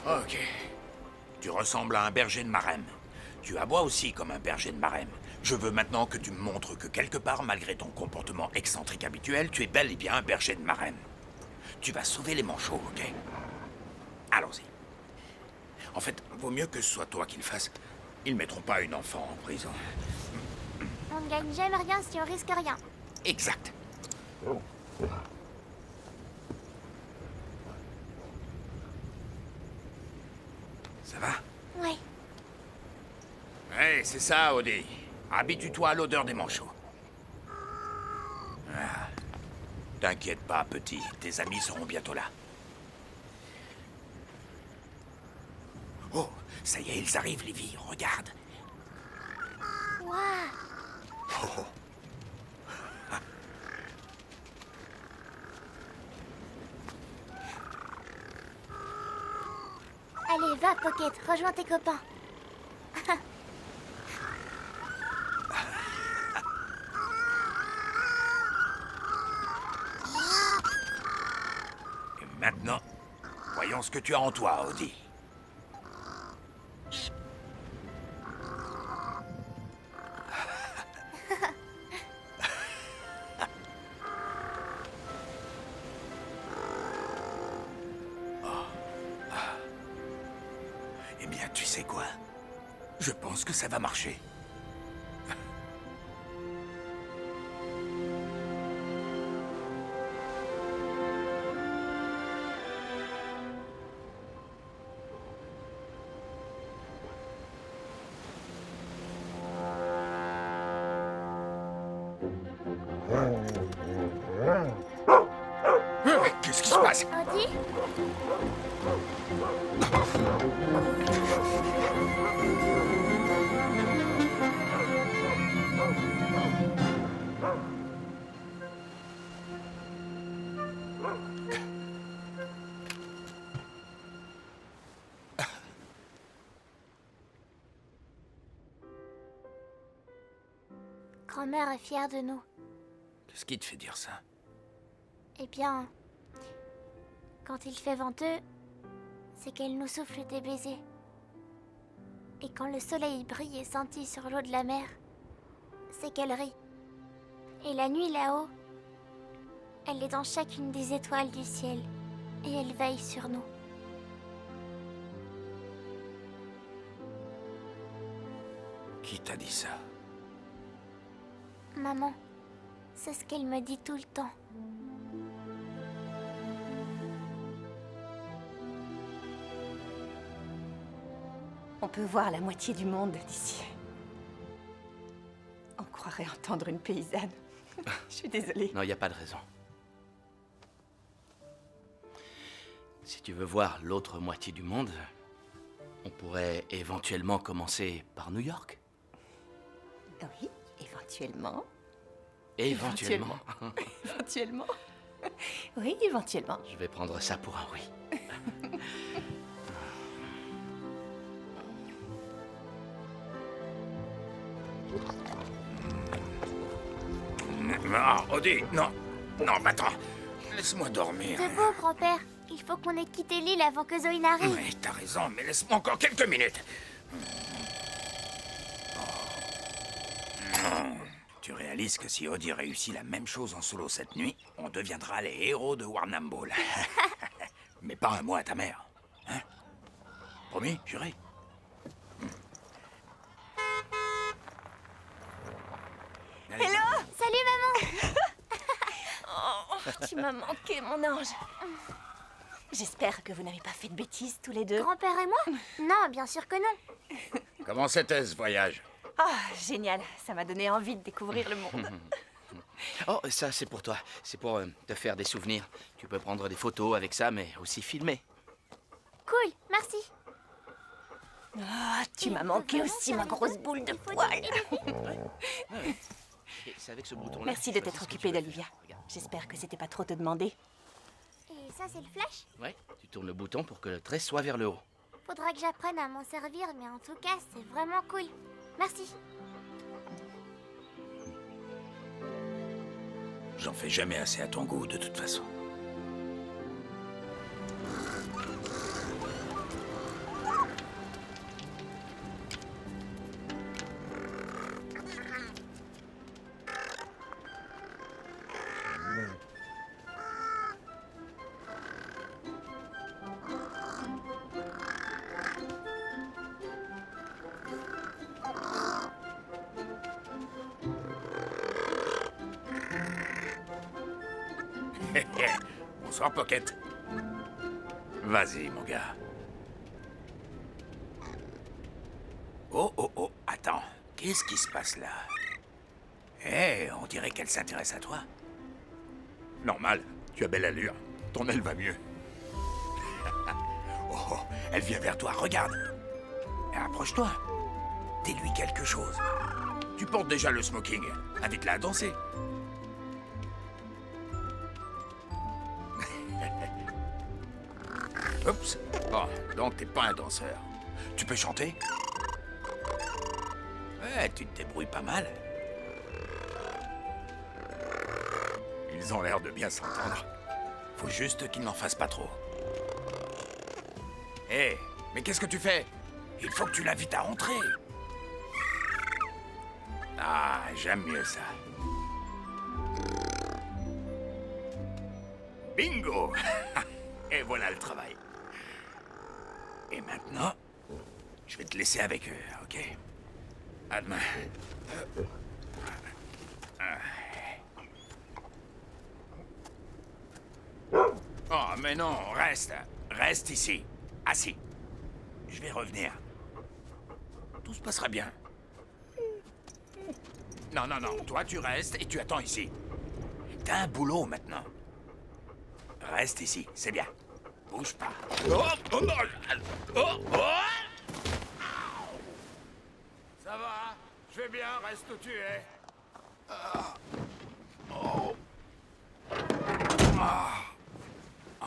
Ok. Tu ressembles à un berger de Marem. Tu aboies aussi comme un berger de Marem. Je veux maintenant que tu me montres que quelque part, malgré ton comportement excentrique habituel, tu es bel et bien un berger de Marem. Tu vas sauver les manchots, ok? Allons-y. En fait, vaut mieux que ce soit toi qui le fasses. Ils ne mettront pas une enfant en prison. On ne gagne jamais rien si on risque rien. Exact. Ça va? Oui. Ouais, c'est ça, Odie. Habitue-toi à l'odeur des manchots. Ah. T'inquiète pas, petit. Tes amis seront bientôt là. Oh, ça y est, ils arrivent, Livy. Regarde. Waouh. Oh. Allez, va, Pocket. Rejoins tes copains. Et maintenant, voyons ce que tu as en toi, Odie. Eh bien, tu sais quoi? Je pense que ça va marcher. Qu'est-ce qui se passe? Odie? Grand-mère est fière de nous. Qu'est-ce qui te fait dire ça? Eh bien, quand il fait venteux, c'est qu'elle nous souffle des baisers. Et quand le soleil brille et scintille sur l'eau de la mer, c'est qu'elle rit. Et la nuit là-haut, elle est dans chacune des étoiles du ciel et elle veille sur nous. Qui t'a dit ça? Maman, c'est ce qu'elle me dit tout le temps. On peut voir la moitié du monde d'ici. On croirait entendre une paysanne. Je suis désolée. Non, il n'y a pas de raison. Si tu veux voir l'autre moitié du monde, on pourrait éventuellement commencer par New York. Oui, éventuellement. Éventuellement. Éventuellement. Oui, éventuellement. Je vais prendre ça pour un oui. Non, Odie, non. Non, attends. Laisse-moi dormir. C'est beau, grand-père. Il faut qu'on ait quitté l'île avant que Zoé n'arrive. Oui, t'as raison, mais laisse-moi encore quelques minutes. Tu réalises que si Odie réussit la même chose en solo cette nuit, on deviendra les héros de Warnam Ball. Mais pas un mot à ta mère. Hein? Promis, juré. Allez. Hello! Salut, maman! Oh, tu m'as manqué, mon ange. J'espère que vous n'avez pas fait de bêtises tous les deux. Grand-père et moi? Non, bien sûr que non. Comment c'était ce voyage? Ah, génial. Ça m'a donné envie de découvrir le monde. Oh, ça c'est pour toi. C'est pour te faire des souvenirs. Tu peux prendre des photos avec ça, mais aussi filmer. Cool, merci. Ah, tu m'as manqué aussi, ma grosse boule de poils. Et c'est avec ce bouton-là. Merci de t'être occupée d'Olivia. J'espère que c'était pas trop te demander. Et ça, c'est le flash? Ouais, tu tournes le bouton pour que le trait soit vers le haut. Faudra que j'apprenne à m'en servir, mais en tout cas, c'est vraiment cool. Merci. J'en fais jamais assez à ton goût, de toute façon. Bonsoir, Pocket. Vas-y, mon gars. Oh, oh, oh, attends. Qu'est-ce qui se passe là? Eh, on dirait qu'elle s'intéresse à toi. Normal, tu as belle allure. Ton aile va mieux. Oh, elle vient vers toi, regarde. Approche-toi. Dis-lui quelque chose. Tu portes déjà le smoking. Invite-la à danser. Oups. Bon, donc t'es pas un danseur. Tu peux chanter? Ouais, tu te débrouilles pas mal. Ils ont l'air de bien s'entendre. Faut juste qu'ils n'en fassent pas trop. Hé, mais qu'est-ce que tu fais? Il faut que tu l'invites à rentrer. Ah, j'aime mieux ça. Bingo! Et voilà le travail. Et maintenant, je vais te laisser avec eux, ok? À demain. Oh, mais non, reste. Reste ici. Assis. Je vais revenir. Tout se passera bien. Non, non, non. Toi, tu restes et tu attends ici. T'as un boulot maintenant. Reste ici, c'est bien. Bouge pas. Oh, oh, non. Oh, oh. Ça va? Je vais bien, reste où tu es. Oh. Ah. Oh.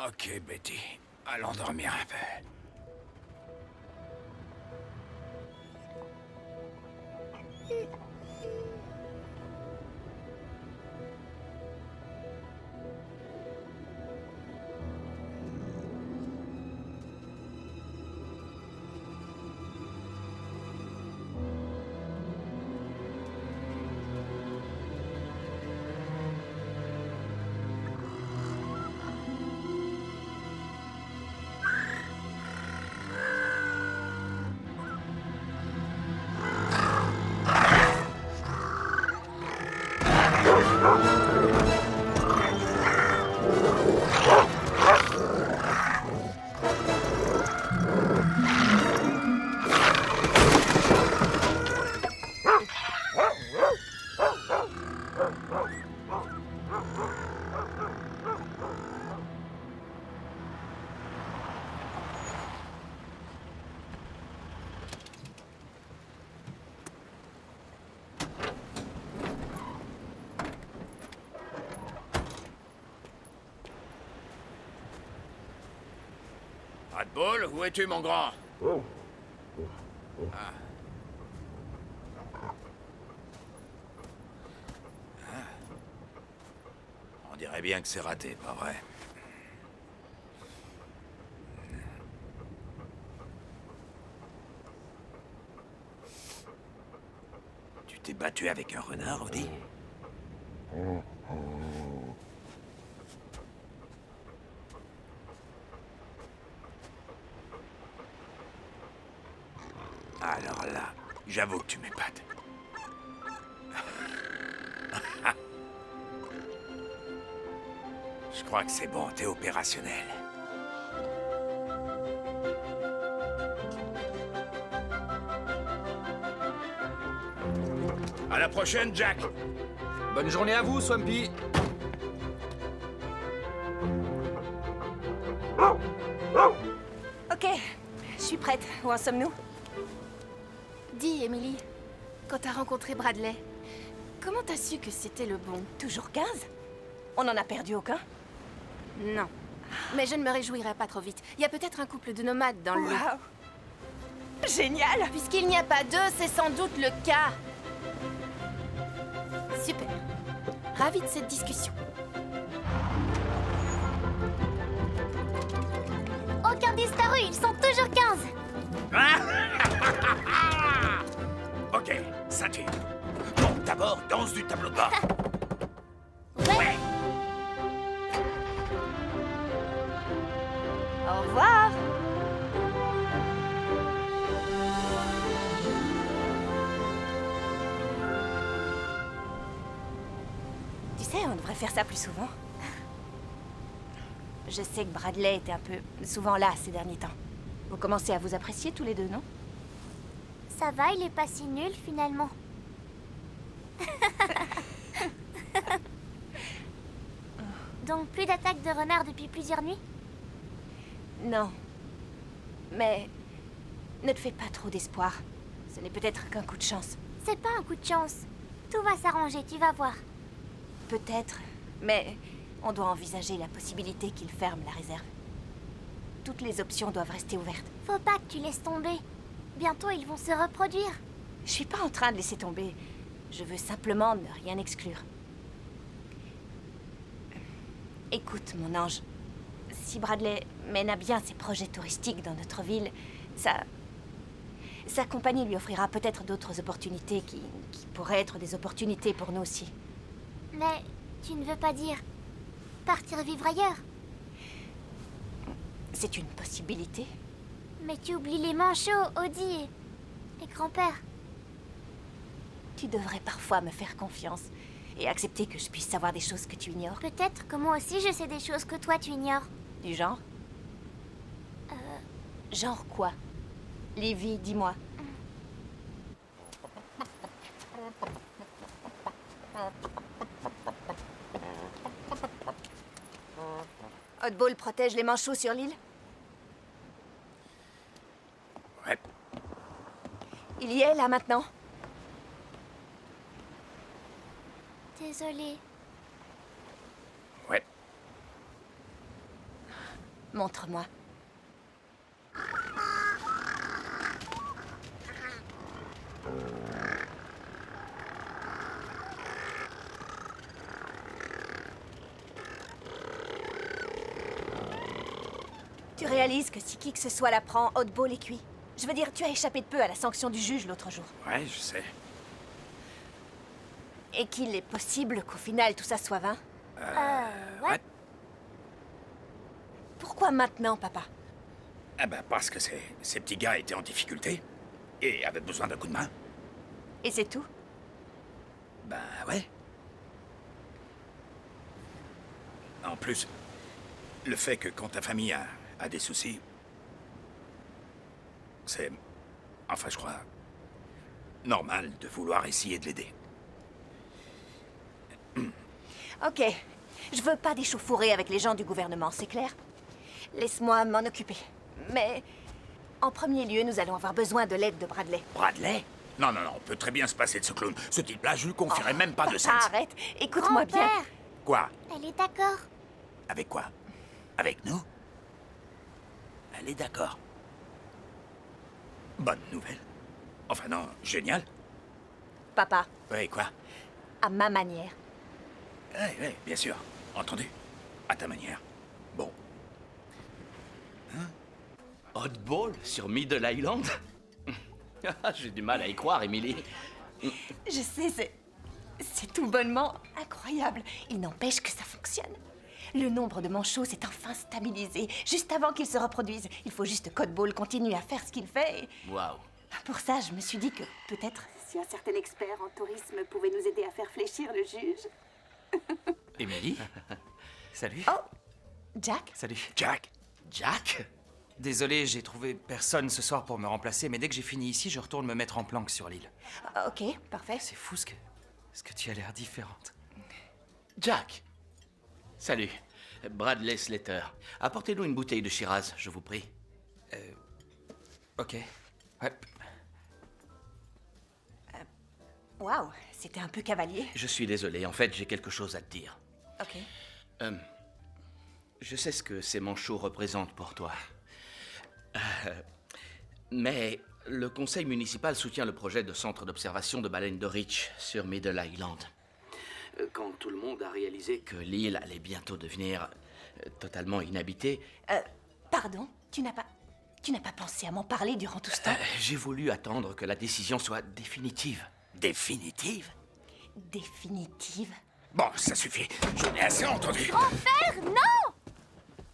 Ok, Betty. Allons dormir un peu. Oddball, où es-tu, mon grand? Ah. On dirait bien que c'est raté, pas vrai? Tu t'es battu avec un renard, Odie? Alors là, j'avoue que tu m'épates. Je crois que c'est bon, t'es opérationnel. À la prochaine, Jack. Bonne journée à vous, Swampy. Ok, je suis prête. Où en sommes-nous? Dis, Emily, quand t'as rencontré Bradley, comment t'as su que c'était le bon? Toujours 15? On n'en a perdu aucun? Non. Mais je ne me réjouirai pas trop vite. Il y a peut-être un couple de nomades dans le lot. Waouh! Génial! Puisqu'il n'y a pas d'eux, c'est sans doute le cas. Super. Ravi de cette discussion. Aucun disparu, ils sont toujours 15. Ok, ça tue. Bon, d'abord, danse du tableau de bord. Ouais. Au revoir! Tu sais, on devrait faire ça plus souvent. Je sais que Bradley était un peu souvent là ces derniers temps. Vous commencez à vous apprécier tous les deux, non? Ça va, il est pas si nul finalement. Donc plus d'attaques de renards depuis plusieurs nuits? Non. Mais ne te fais pas trop d'espoir. Ce n'est peut-être qu'un coup de chance. C'est pas un coup de chance. Tout va s'arranger, tu vas voir. Peut-être, mais on doit envisager la possibilité qu'il ferme la réserve. Toutes les options doivent rester ouvertes. Faut pas que tu laisses tomber. Bientôt, ils vont se reproduire. Je suis pas en train de laisser tomber. Je veux simplement ne rien exclure. Écoute, mon ange. Si Bradley mène à bien ses projets touristiques dans notre ville, sa compagnie lui offrira peut-être d'autres opportunités qui pourraient être des opportunités pour nous aussi. Mais tu ne veux pas dire partir vivre ailleurs? C'est une possibilité. Mais tu oublies les manchots, Odie et grand-père. Tu devrais parfois me faire confiance et accepter que je puisse savoir des choses que tu ignores. Peut-être que moi aussi je sais des choses que toi tu ignores. Du genre? Genre quoi? Livy, dis-moi. Oddball protège les manchots sur l'île? Ouais. Il y est, là, maintenant? Désolée. Ouais. Montre-moi. Tu réalises que si qui que ce soit l'apprend, Oddball est cuit. Je veux dire, tu as échappé de peu à la sanction du juge l'autre jour. Ouais, je sais. Et qu'il est possible qu'au final tout ça soit vain. Ouais. Pourquoi maintenant, papa? Ah ben parce que ces petits gars étaient en difficulté et avaient besoin d'un coup de main. Et c'est tout? Ben ouais. En plus, le fait que quand ta famille a des soucis, c'est, enfin je crois, normal de vouloir essayer de l'aider. Ok. Je veux pas d'échauffourée avec les gens du gouvernement, c'est clair? Laisse-moi m'en occuper. Mais en premier lieu, nous allons avoir besoin de l'aide de Bradley. Bradley? Non, non, non, on peut très bien se passer de ce clown. Ce type-là, je lui confierai même pas de Papa, sens. arrête. Écoute-moi bien. Grand-père, Quoi? elle est d'accord. Avec quoi? Avec nous? Elle est d'accord. Bonne nouvelle. Enfin non, génial. Papa, Oui, quoi? à ma manière. Oui, bien sûr. Entendu. À ta manière. Bon. Oddball sur Middle Island? J'ai du mal à y croire, Emily. Je sais, c'est tout bonnement incroyable. Il n'empêche que ça fonctionne. Le nombre de manchots s'est enfin stabilisé, juste avant qu'il se reproduise. Il faut juste que Oddball continue à faire ce qu'il fait. Waouh. Pour ça, je me suis dit que peut-être... Si un certain expert en tourisme pouvait nous aider à faire fléchir le juge. Emily? Salut. Oh, Jack? Salut. Jack? Jack? Désolé, j'ai trouvé personne ce soir pour me remplacer, mais dès que j'ai fini ici, je retourne me mettre en planque sur l'île. Ok, parfait. C'est fou ce que tu as l'air différente. Jack? Salut. Bradley Slater. Apportez-nous une bouteille de Shiraz, je vous prie. Ok. Ouais. Waouh, c'était un peu cavalier. Je suis désolé, en fait, j'ai quelque chose à te dire. Ok. Je sais ce que ces manchots représentent pour toi. Mais le conseil municipal soutient le projet de centre d'observation de baleines de Reach sur Middle Island. Quand tout le monde a réalisé que l'île allait bientôt devenir totalement inhabitée... Pardon, tu n'as pas pensé à m'en parler durant tout ce temps? j'ai voulu attendre que la décision soit définitive. Définitive? Définitive? Bon, ça suffit. J'en ai assez entendu. Grand-père, non!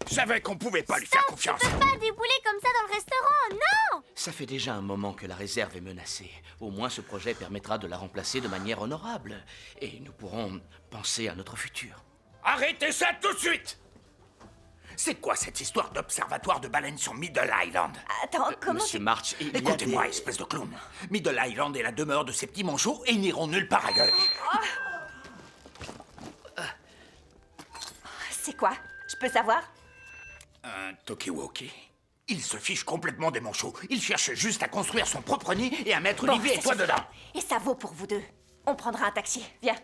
Je savais qu'on pouvait pas lui faire confiance. Tu peux pas débouler comme ça dans le restaurant, non! Ça fait déjà un moment que la réserve est menacée. Au moins, ce projet permettra de la remplacer de manière honorable. Et nous pourrons penser à notre futur. Arrêtez ça tout de suite! C'est quoi cette histoire d'observatoire de baleines sur Middle Island? Attends, comment Monsieur March, il y a Écoutez-moi, des- espèce de clown. Middle Island est la demeure de ces petits manchots et ils n'iront nulle part ailleurs. C'est quoi? Je peux savoir? Un Tokiwoki. Il se fiche complètement des manchots. Il cherche juste à construire son propre nid et à mettre Bon, Olivier et ça toi suffit. dedans. Et ça vaut pour vous deux. On prendra un taxi. Viens,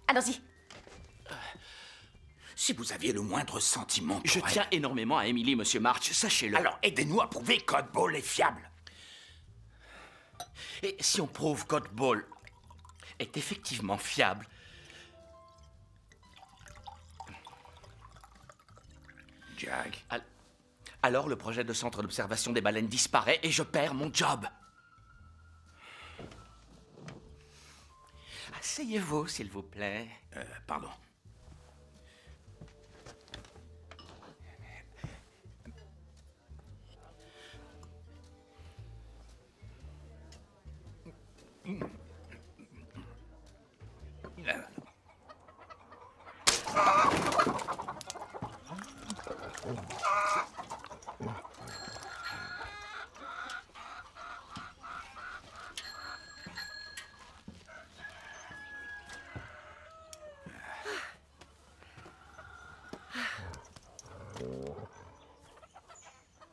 allons-y. Si vous aviez le moindre sentiment pour Je elle, tiens énormément à Emily, Monsieur March, sachez-le. alors aidez-nous à prouver qu'Oddball est fiable. Et si on prouve qu'Oddball est effectivement fiable... Jack. Alors le projet de centre d'observation des baleines disparaît et je perds mon job. Asseyez-vous, s'il vous plaît. Pardon.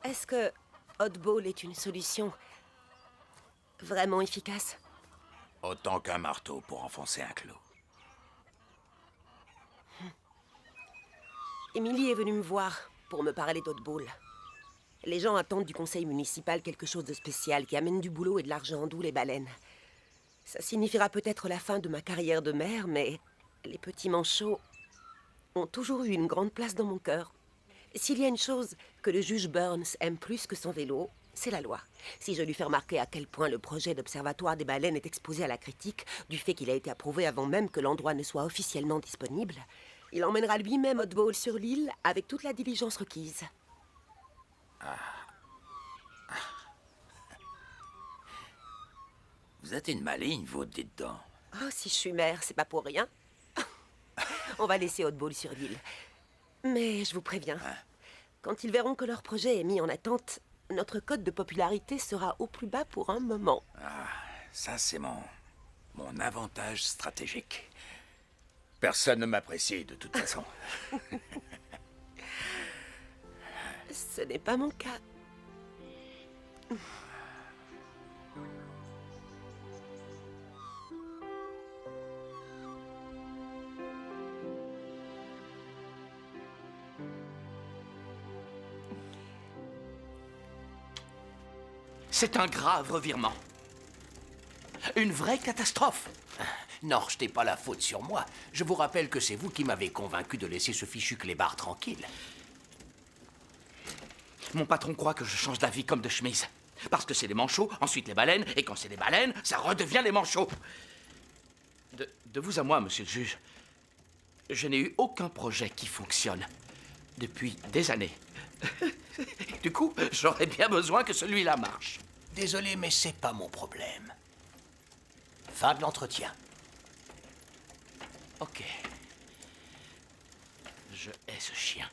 Est-ce que Oddball est une solution vraiment efficace? Autant qu'un marteau pour enfoncer un clou. Emily est venue me voir pour me parler d'Oddball. Les gens attendent du conseil municipal quelque chose de spécial qui amène du boulot et de l'argent, d'où les baleines. Ça signifiera peut-être la fin de ma carrière de mère, mais les petits manchots ont toujours eu une grande place dans mon cœur. S'il y a une chose que le juge Burns aime plus que son vélo, c'est la loi. Si je lui fais remarquer à quel point le projet d'observatoire des baleines est exposé à la critique, du fait qu'il a été approuvé avant même que l'endroit ne soit officiellement disponible, il emmènera lui-même Oddball sur l'île avec toute la diligence requise. Vous êtes une maligne, vous, dites donc. Oh, si je suis mère, c'est pas pour rien. On va laisser Oddball sur l'île. Mais je vous préviens, quand ils verront que leur projet est mis en attente, notre cote de popularité sera au plus bas pour un moment. Ça, c'est mon avantage stratégique. Personne ne m'apprécie, de toute façon. Ce n'est pas mon cas. C'est un grave revirement. Une vraie catastrophe. Non, jetez pas la faute sur moi. Je vous rappelle que c'est vous qui m'avez convaincu de laisser ce fichu clébard tranquille. Mon patron croit que je change d'avis comme de chemise. Parce que c'est les manchots, ensuite les baleines, et quand c'est les baleines, ça redevient les manchots. De vous à moi, monsieur le juge, je n'ai eu aucun projet qui fonctionne depuis des années. Du coup, j'aurais bien besoin que celui-là marche. Désolé, mais c'est pas mon problème. Fin de l'entretien. Ok. Je hais ce chien.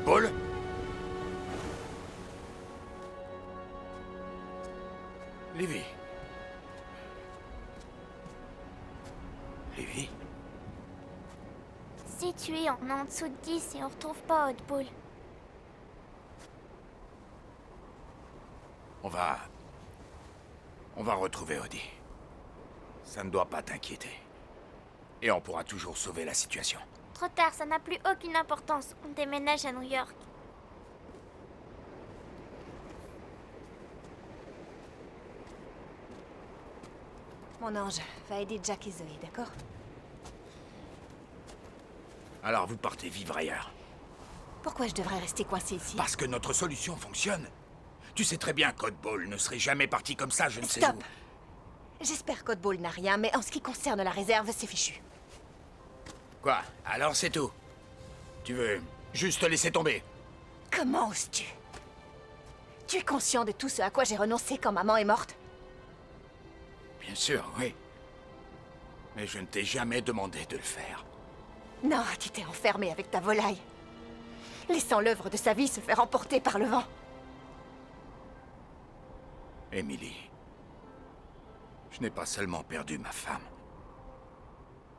Paul? Lévi. Lévi? Situé en dessous de 10 et on retrouve pas Oddball. On va retrouver Odie. Ça ne doit pas t'inquiéter. Et on pourra toujours sauver la situation. Trop tard, ça n'a plus aucune importance. On déménage à New York. Mon ange, va aider Jack et Zoé, d'accord? Alors vous partez vivre ailleurs. Pourquoi je devrais rester coincé ici? Parce que notre solution fonctionne. Tu sais très bien qu'Oddball ne serait jamais parti comme ça, je ne sais Stop! où. J'espère qu'Oddball n'a rien, mais en ce qui concerne la réserve, c'est fichu. Quoi? Alors c'est tout? Tu veux juste te laisser tomber? Comment oses-tu? Tu es conscient de tout ce à quoi j'ai renoncé quand maman est morte? Bien sûr, oui. Mais je ne t'ai jamais demandé de le faire. Non, tu t'es enfermé avec ta volaille, laissant l'œuvre de sa vie se faire emporter par le vent. Emily, je n'ai pas seulement perdu ma femme,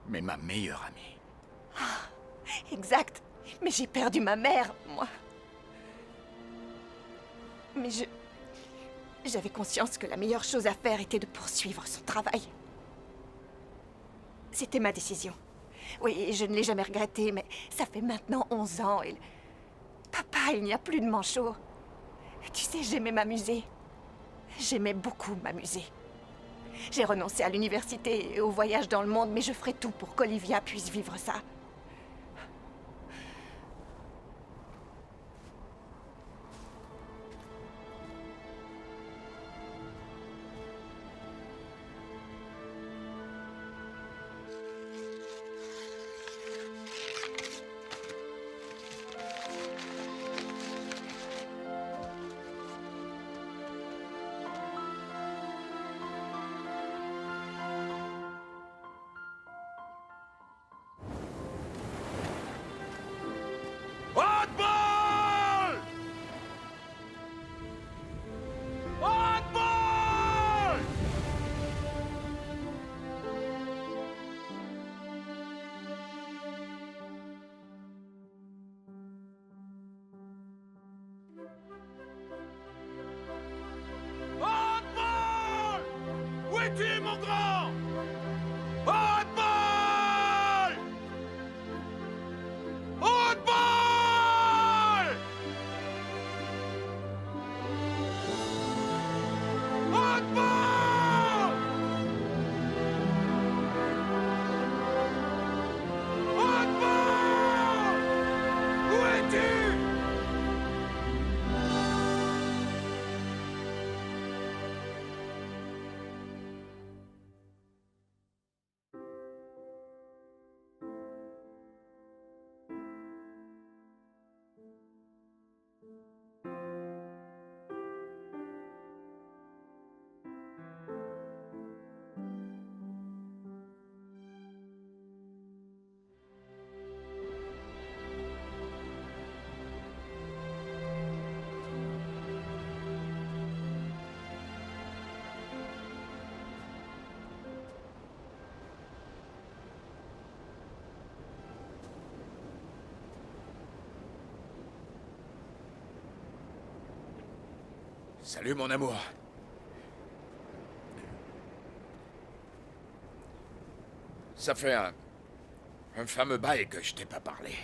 mais ma meilleure amie. Ah, exact. Mais j'ai perdu ma mère, moi. Mais j'avais conscience que la meilleure chose à faire était de poursuivre son travail. C'était ma décision. Oui, je ne l'ai jamais regretté, mais ça fait maintenant 11 ans et... Papa, il n'y a plus de manchot. Tu sais, j'aimais m'amuser. J'aimais beaucoup m'amuser. J'ai renoncé à l'université et au voyage dans le monde, mais je ferai tout pour qu'Olivia puisse vivre ça. Oddball! Oddball! Oddball! Où es-tu, mon grand? Oddball! Oddball! Oddball! Oddball! Où es-tu? Salut, mon amour. Ça fait un fameux bail que je t'ai pas parlé.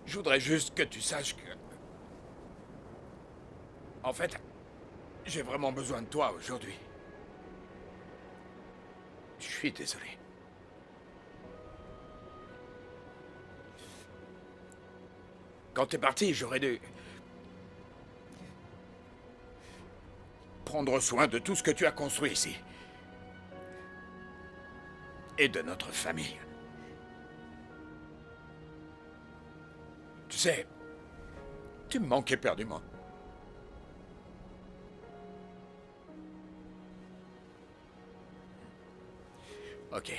Je voudrais juste que tu saches que... En fait, j'ai vraiment besoin de toi aujourd'hui. Je suis désolé. Quand t'es parti, j'aurais dû... prendre soin de tout ce que tu as construit ici. Et de notre famille. Tu sais, tu me manquais éperdument. Ok.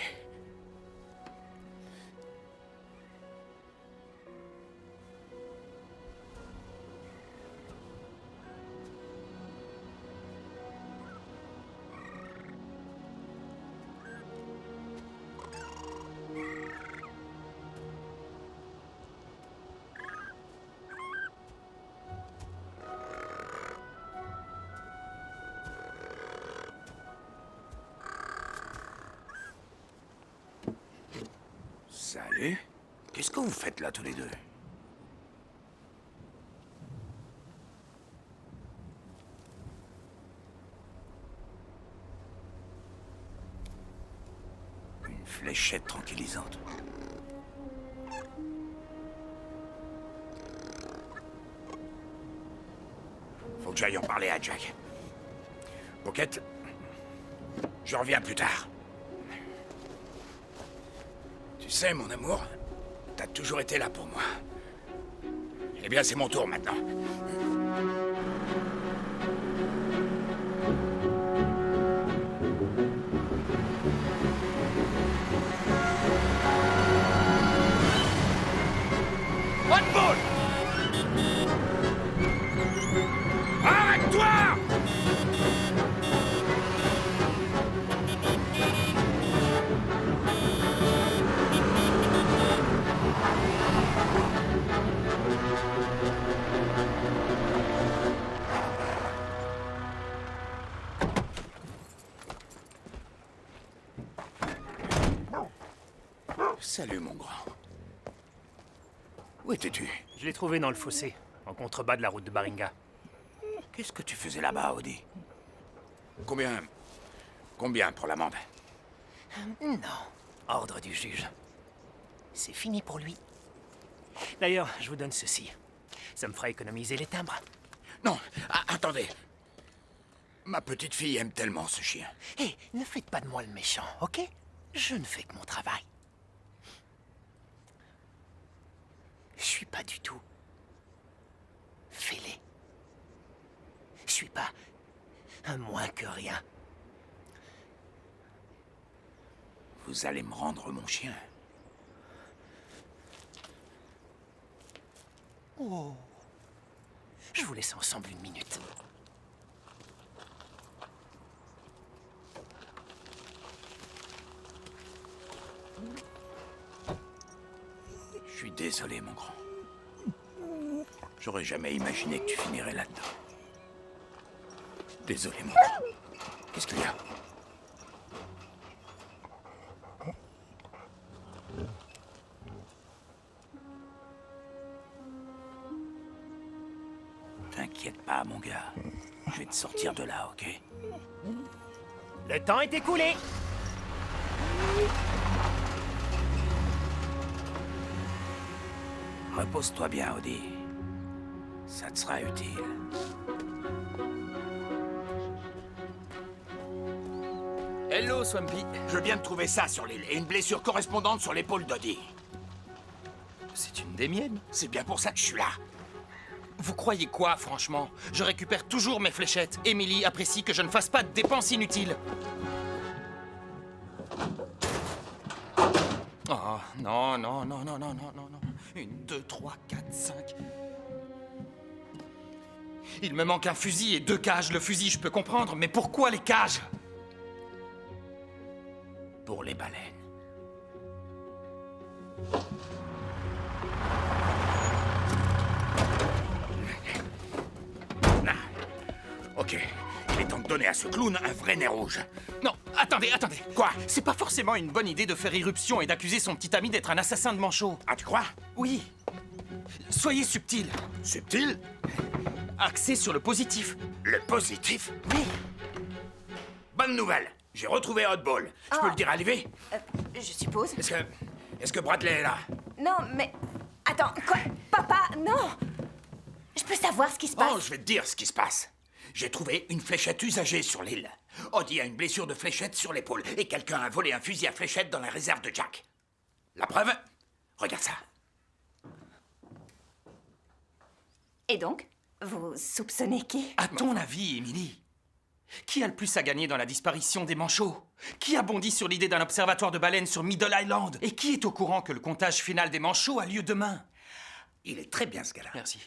Salut. Qu'est-ce que vous faites là tous les deux? Une fléchette tranquillisante. Faut que j'aille en parler à Jack. Pocket, je reviens plus tard. Tu sais, mon amour, t'as toujours été là pour moi. Eh bien, c'est mon tour maintenant. Oddball! Arrête-toi! Salut, mon grand. Où étais-tu? Je l'ai trouvé dans le fossé, en contrebas de la route de Baringa. Qu'est-ce que tu faisais là-bas, Audi? Combien pour l'amende? Non, ordre du juge. C'est fini pour lui. D'ailleurs, je vous donne ceci. Ça me fera économiser les timbres. Non, attendez. Ma petite fille aime tellement ce chien. Hé, ne faites pas de moi le méchant, ok? Je ne fais que mon travail. Je suis pas du tout fêlé. Je suis pas un moins que rien. Vous allez me rendre mon chien. Oh. Je vous laisse ensemble une minute. Je suis désolé, mon grand. J'aurais jamais imaginé que tu finirais là-dedans. Désolé, mon grand. Qu'est-ce qu'il y a? T'inquiète pas, mon gars. Je vais te sortir de là, ok? Le temps est écoulé. Repose-toi bien, Audi. Ça te sera utile. Hello, Swampy. Je viens de trouver ça sur l'île et une blessure correspondante sur l'épaule d'Audi. C'est une des miennes. C'est bien pour ça que je suis là. Vous croyez quoi, franchement? Je récupère toujours mes fléchettes. Emily apprécie que je ne fasse pas de dépenses inutiles. Oh, non, non, non, non, non, non, non, non. 1, 2, 3, 4, 5... Il me manque un fusil et 2 cages. Le fusil, je peux comprendre, mais pourquoi les cages? Pour les baleines. donner à ce clown un vrai nez rouge. Non, attendez. Quoi? C'est pas forcément une bonne idée de faire irruption et d'accuser son petit ami d'être un assassin de manchots. Ah, tu crois? Oui. Soyez subtil. Subtil? Axé sur le positif. Le positif? Oui. Bonne nouvelle. J'ai retrouvé Hotball. Je peux le dire à Livy? Je suppose. Est-ce que Bradley est là? Non, mais... Attends, quoi? Papa, non! Je peux savoir ce qui se passe? Oh, je vais te dire ce qui se passe. J'ai trouvé une fléchette usagée sur l'île. Odie a une blessure de fléchette sur l'épaule et quelqu'un a volé un fusil à fléchette dans la réserve de Jack. La preuve? Regarde ça. Et donc, vous soupçonnez qui? À ton avis, Emily, qui a le plus à gagner dans la disparition des manchots? Qui a bondi sur l'idée d'un observatoire de baleines sur Middle Island? Et qui est au courant que le comptage final des manchots a lieu demain? Il est très bien, ce gars-là. Merci.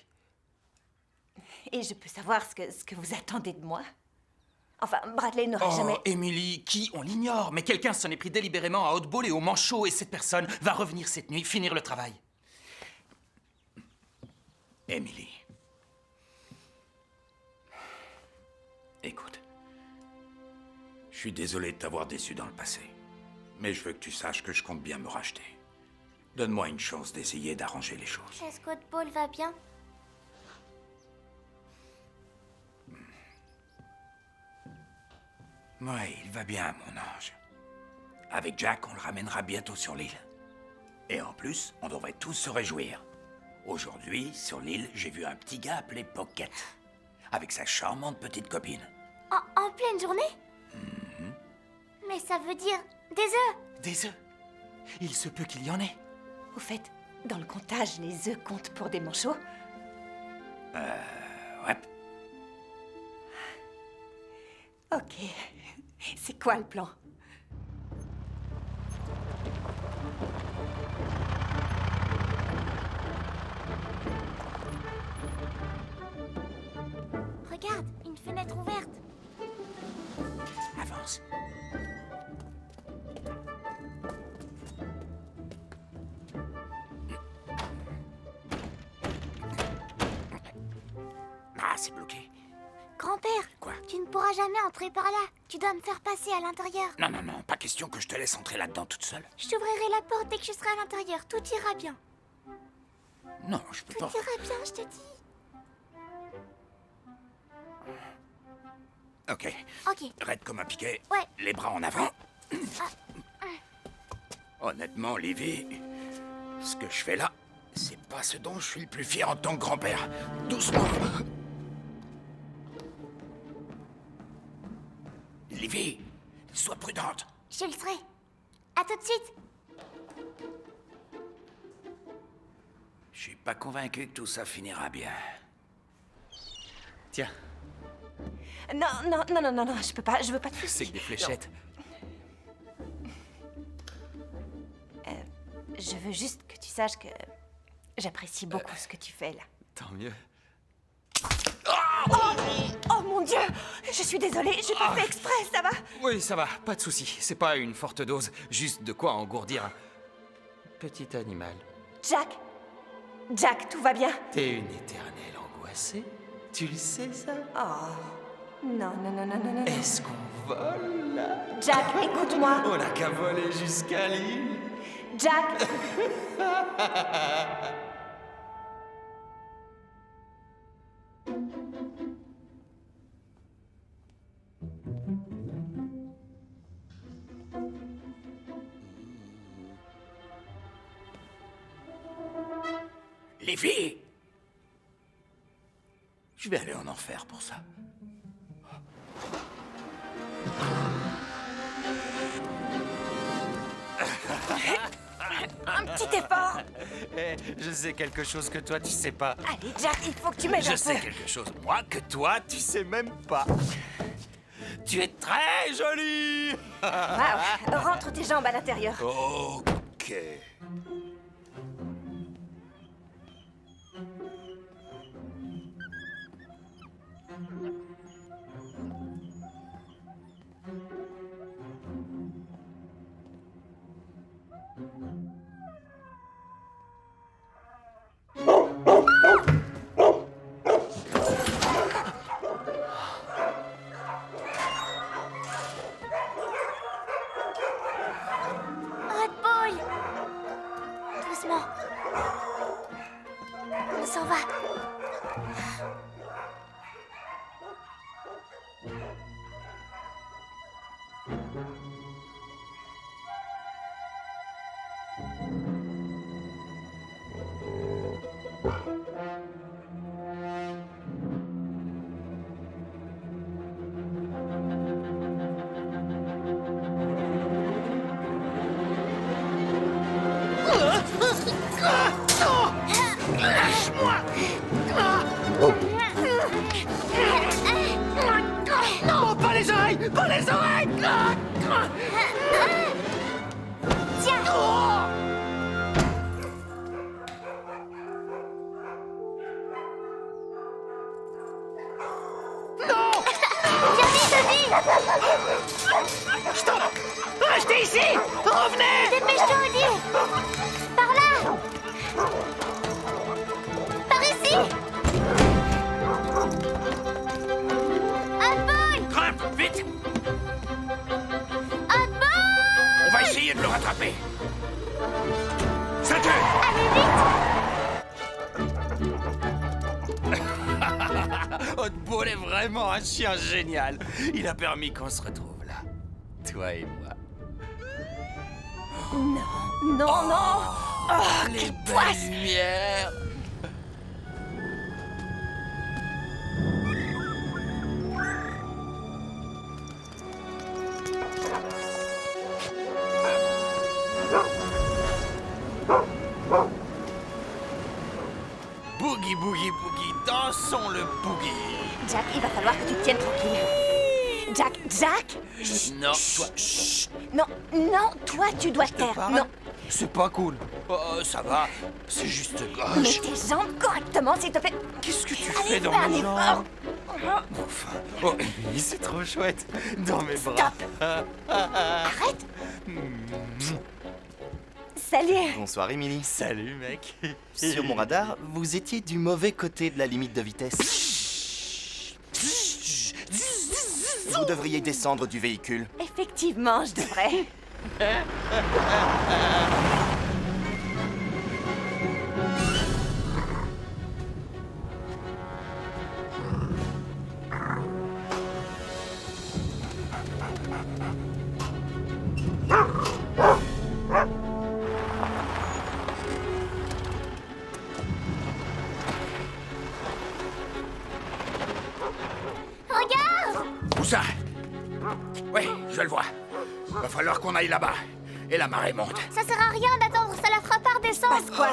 Et je peux savoir ce que vous attendez de moi? Enfin, Bradley n'aurait jamais... Oh, Emily, qui? On l'ignore, mais quelqu'un s'en est pris délibérément à Hotball et aux manchots, et cette personne va revenir cette nuit, finir le travail. Emily. Écoute. Je suis désolé de t'avoir déçu dans le passé. Mais je veux que tu saches que je compte bien me racheter. Donne-moi une chance d'essayer d'arranger les choses. Est-ce qu'Hotball va bien? Ouais, il va bien, mon ange. Avec Jack, on le ramènera bientôt sur l'île. Et en plus, on devrait tous se réjouir. Aujourd'hui, sur l'île, j'ai vu un petit gars appelé Pocket. Avec sa charmante petite copine. En pleine journée? Mais ça veut dire des œufs. Des œufs? Il se peut qu'il y en ait. Au fait, dans le comptage, les œufs comptent pour des manchots? Ouais. Ok. C'est quoi le plan? Regarde, une fenêtre ouverte. Avance. Ah, c'est bloqué. Grand-père, Quoi? tu ne pourras jamais entrer par là. Tu dois me faire passer à l'intérieur. Non, pas question que je te laisse entrer là-dedans toute seule. Je t'ouvrirai la porte dès que je serai à l'intérieur. Tout ira bien. Non, je peux Tout pas. ira bien, je te dis. Ok. Ok. Raide comme un piquet. Ouais. Les bras en avant. Honnêtement, Livy, ce que je fais là, c'est pas ce dont je suis le plus fier en tant que grand-père. Doucement. Livy, sois prudente. Je le serai. À tout de suite. Je suis pas convaincu que tout ça finira bien. Tiens, Non, je peux pas, je veux pas te c'est fusil. que des fléchettes. Je veux juste que tu saches que j'apprécie beaucoup ce que tu fais là. Tant mieux. Oh mon Dieu! Je suis désolée, j'ai pas fait exprès, ça va? Oui, ça va, pas de souci. C'est pas une forte dose, juste de quoi engourdir un petit animal. Jack, tout va bien? T'es une éternelle angoissée. Tu le sais, ça? Oh. Non. Est-ce qu'on vole, là? Jack, écoute-moi. On n'a qu'à voler jusqu'à l'île. Jack! Livy! Je vais aller en enfer pour ça. Un petit effort. Je sais quelque chose que toi, tu sais pas. Allez, Jack, il faut que tu m'aides un Je peu. sais quelque chose, moi, que toi, tu sais même pas. Tu es très jolie. Wow. Rentre tes jambes à l'intérieur. Ok. s'en va. Non, pas les oreilles! Pas les oreilles! Tiens! Viens vite, Odie! Stop! Restez ici! Revenez! Dépêche-toi, Odie! Par là! Par ici! Hotball! Grimpe, vite! Hotball! On va essayer de le rattraper. Ceinture! Allez, vite! Hotball est vraiment un chien génial. Il a permis qu'on se retrouve là. Toi et moi. Non, non, non! Oh, Les quelle belles poisse! lumières. Boogie, boogie, boogie, dansons le boogie. Jack, il va falloir que tu te tiennes tranquille. Jack! Non, toi, chut. Non, non, toi, tu dois te taire. parle. Non, C'est pas cool. Oh, ça va, c'est juste mets gauche. tes jambes correctement, s'il te plaît. Qu'est-ce que tu Allez, fais dans fais un mes effort. jambes? Enfin, oh, Emily, c'est trop chouette. Dans mes bras. Arrête! Salut! Bonsoir, Emily. Salut, mec. Sur mon radar, vous étiez du mauvais côté de la limite de vitesse. Vous devriez descendre du véhicule. Effectivement, je devrais. Regarde! Où ça? Oui, je le vois. Va falloir qu'on aille là-bas. Et la marée monte. Ça sert à rien d'attendre, ça la fera pas redescendre. Quoi?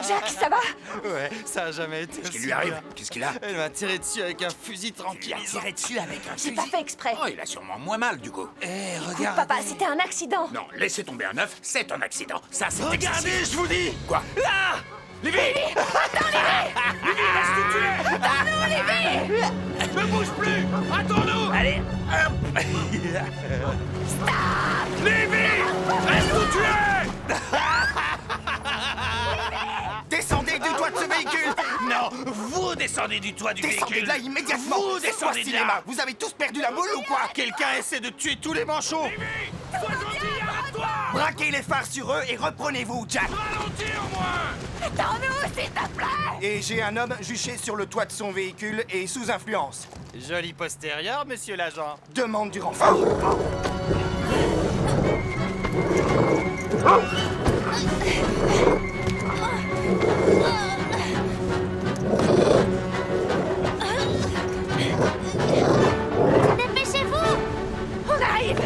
Jack, ça va? Ouais, ça a jamais été. Qu'est-ce qui lui arrive? Qu'est-ce qu'il a? Elle m'a tiré dessus avec un fusil Il a tranquillisant. tiré dessus avec un J'ai fusil. pas fait exprès. Oh, il a sûrement moins mal, du coup. Eh, Écoute, regarde. papa, c'était un accident. Non, laissez tomber un œuf, c'est un accident. Ça, c'est Regardez, excessif. je vous dis. Quoi? Là. Livy! Attends, Livy! Livy, laisse tout tuer! Attends-nous, Livy! Ne bouge plus! Attends-nous! Allez, hop! Livy! Laisse tout tuer! Descendez du toit de ce véhicule! Non, vous descendez du toit du Descendez véhicule! de là immédiatement! Vous C'est quoi ce descendez de cinéma? là! Vous avez tous perdu la boule ou quoi? Quelqu'un essaie de tuer tous les manchots. Sois gentil, arrête-toi! Braquez les phares sur eux et reprenez-vous, Jack! Ralentis au moins! Attends-nous, s'il te plaît! Et j'ai un homme juché sur le toit de son véhicule et sous influence. Joli postérieur, monsieur l'agent. Demande du renfort. Dépêchez-vous! On arrive!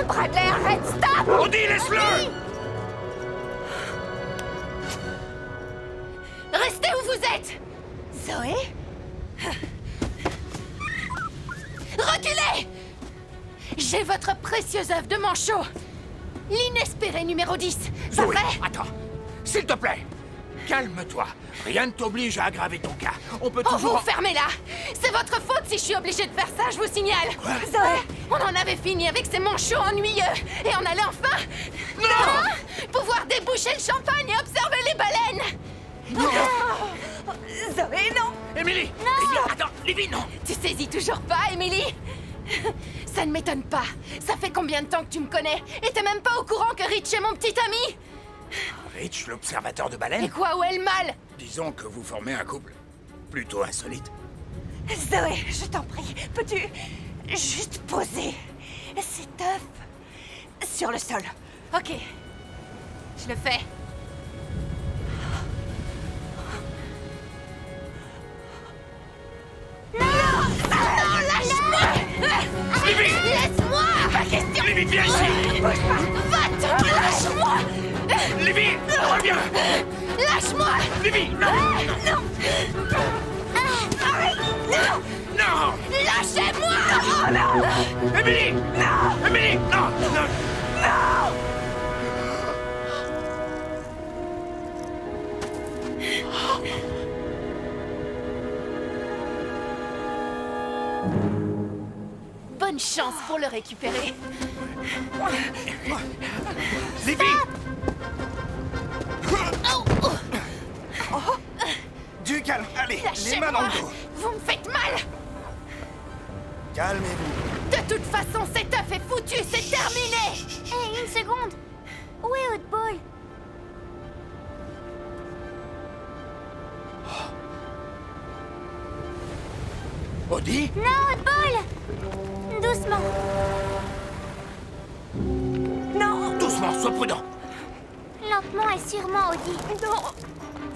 Bradley, arrête, stop! On dit, laisse-le! Restez où vous êtes! Zoé? Reculez! J'ai votre précieuse œuvre de manchot. L'inespéré numéro 10. Pas Zoé, vrai? attends, s'il te plaît, calme-toi. Rien ne t'oblige à aggraver ton cas. On peut Oh, toujours... vous fermez-là! C'est votre faute si je suis obligée de faire ça, je vous signale! Zoé! On en avait fini avec ces manchots ennuyeux et on allait enfin... Non! Pouvoir déboucher le champagne et observer les baleines! Zoé, non! Émilie! Non! Attends, Livy, non! Tu saisis toujours pas, Émilie? Ça ne m'étonne pas. Ça fait combien de temps que tu me connais? Et t'es même pas au courant que Rich est mon petit ami? Rich, l'observateur de baleines? Et quoi, où est le mal? Disons que vous formez un couple plutôt insolite. Zoé, je t'en prie, peux-tu juste poser cet œuf sur le sol? Ok. Je le fais. Non, lâche-moi! Libby! Laisse-moi! Pas question! Libby, viens ici! Bouge pas! Va-t'en! Lâche-moi! Libby, reviens! Lâche-moi! Libby, non! Non! Arrête! Non! Non! Lâchez-moi! Oh non! Emily! Non! Emily! Non! Non! Non! Bonne chance pour le récupérer. Libby! Du calme, allez, les mains dans le dos. Vous me faites mal. Calmez-vous. De toute façon, cet œuf est foutu, c'est terminé. Hé, une seconde. Où est Hotball? Odie? Non, Hotball! Doucement. Non! Doucement, sois prudent. Lentement et sûrement, Odie. Non!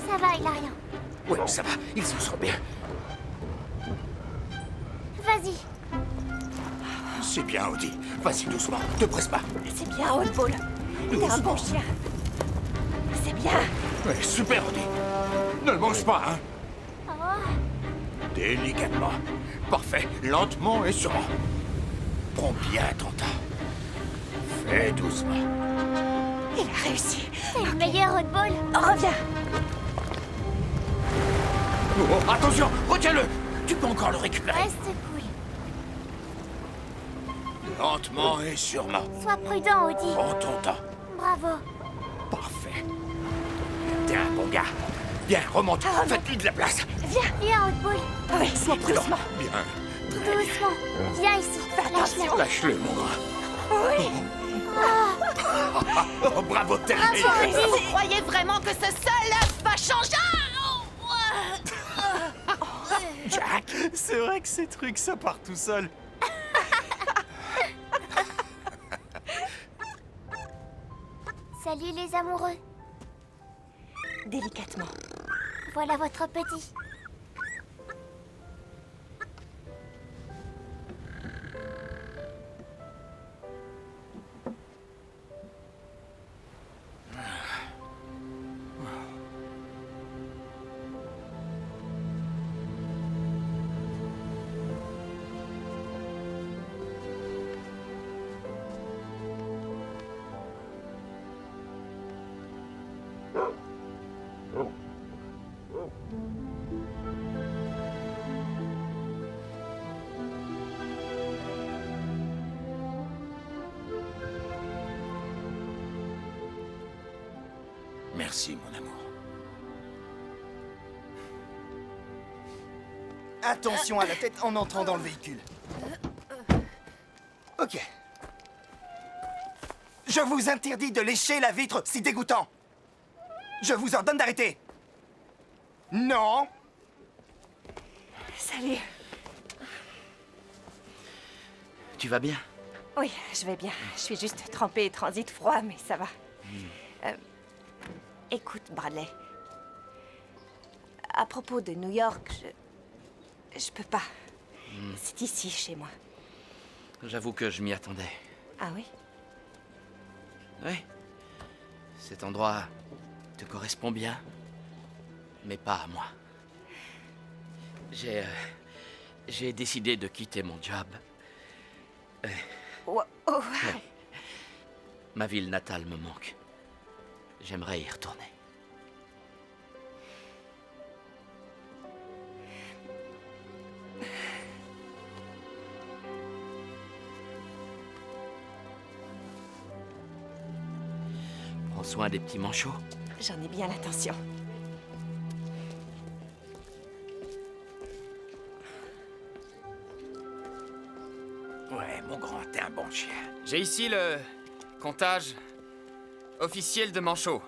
Ça va, il a rien. Oui, ça va, ils s'en sortent bien. Vas-y. C'est bien, Odie. Vas-y, doucement, te presse pas. C'est bien, Hotball. T'es un bon chien. C'est bien. Ouais, super, Odie. Ne le mange pas, hein. Oh. Délicatement. Parfait, lentement et sûrement. Prends bien ton temps. Fais doucement. Il a réussi. C'est le meilleur Hotball. Reviens. Oh, attention, retiens-le. Tu peux encore le récupérer. Reste cool. Lentement et sûrement. Sois prudent, Odie. Prends ton temps. Bravo. Parfait. T'es un bon gars. Bien, remonte. Faites-lui de la place. Viens, Hotball. Oui, Sois prudent. Bien. Doucement. Viens ici. Lâche-le. Lâche-le, mon grand. Oui. Oh, bravo, t'es le Bravo, meilleur. Odie. Vous croyez vraiment que ce seul œuf va changer? Jack. C'est vrai que ces trucs, ça part tout seul. Salut les amoureux. Délicatement. Voilà votre petit. Merci, mon amour. Attention à la tête en entrant dans le véhicule. Ok. Je vous interdis de lécher la vitre, c'est dégoûtant. Je vous ordonne d'arrêter. Non. Salut. Tu vas bien? Oui, je vais bien. Je suis juste trempée et transit froid, mais ça va. Écoute, Bradley. À propos de New York, je peux pas. C'est ici, chez moi. J'avoue que je m'y attendais. Ah oui? Oui. Cet endroit te correspond bien, mais pas à moi. J'ai décidé de quitter mon job. Oh, oh. Ouais. Ma ville natale me manque. J'aimerais y retourner. Prends soin des petits manchots. J'en ai bien l'intention. Ouais, mon grand. bon chien. J'ai ici le comptage officiel de manchots.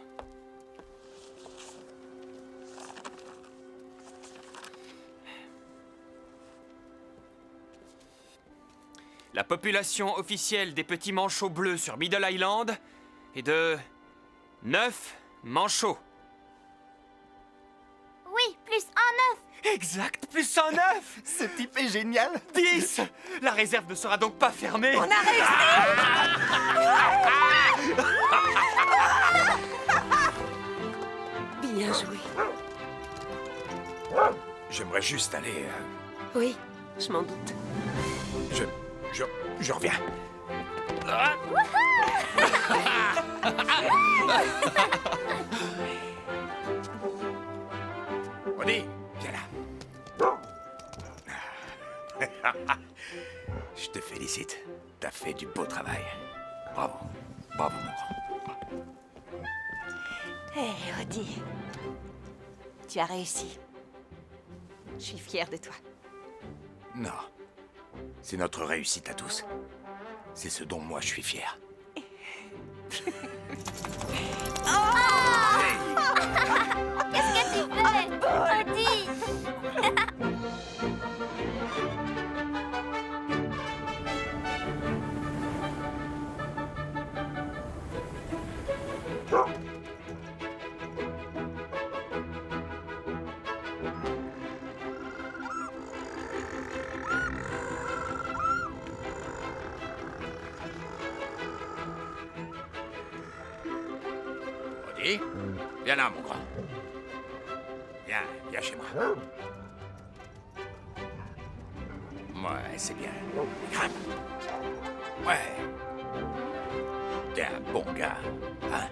La population officielle des petits manchots bleus sur Middle Island est de 9 manchots. Oui, plus un œuf. Exact, plus 109. Ce type est génial. 10. La réserve ne sera donc pas fermée. On a réussi. Bien joué. J'aimerais juste aller... Oui, je m'en doute. Je reviens. Odie, viens là. Je te félicite. T'as fait du beau travail. Bravo. Bravo, mon grand. Hé, Odie. Tu as réussi. Je suis fière de toi. Non. C'est notre réussite à tous. C'est ce dont moi je suis fier. Qu'est-ce que tu fais, Odie? Odie, viens là, mon grand. Viens chez moi. Ouais, c'est bien. Grimpe. Ouais. T'es un bon gars, hein?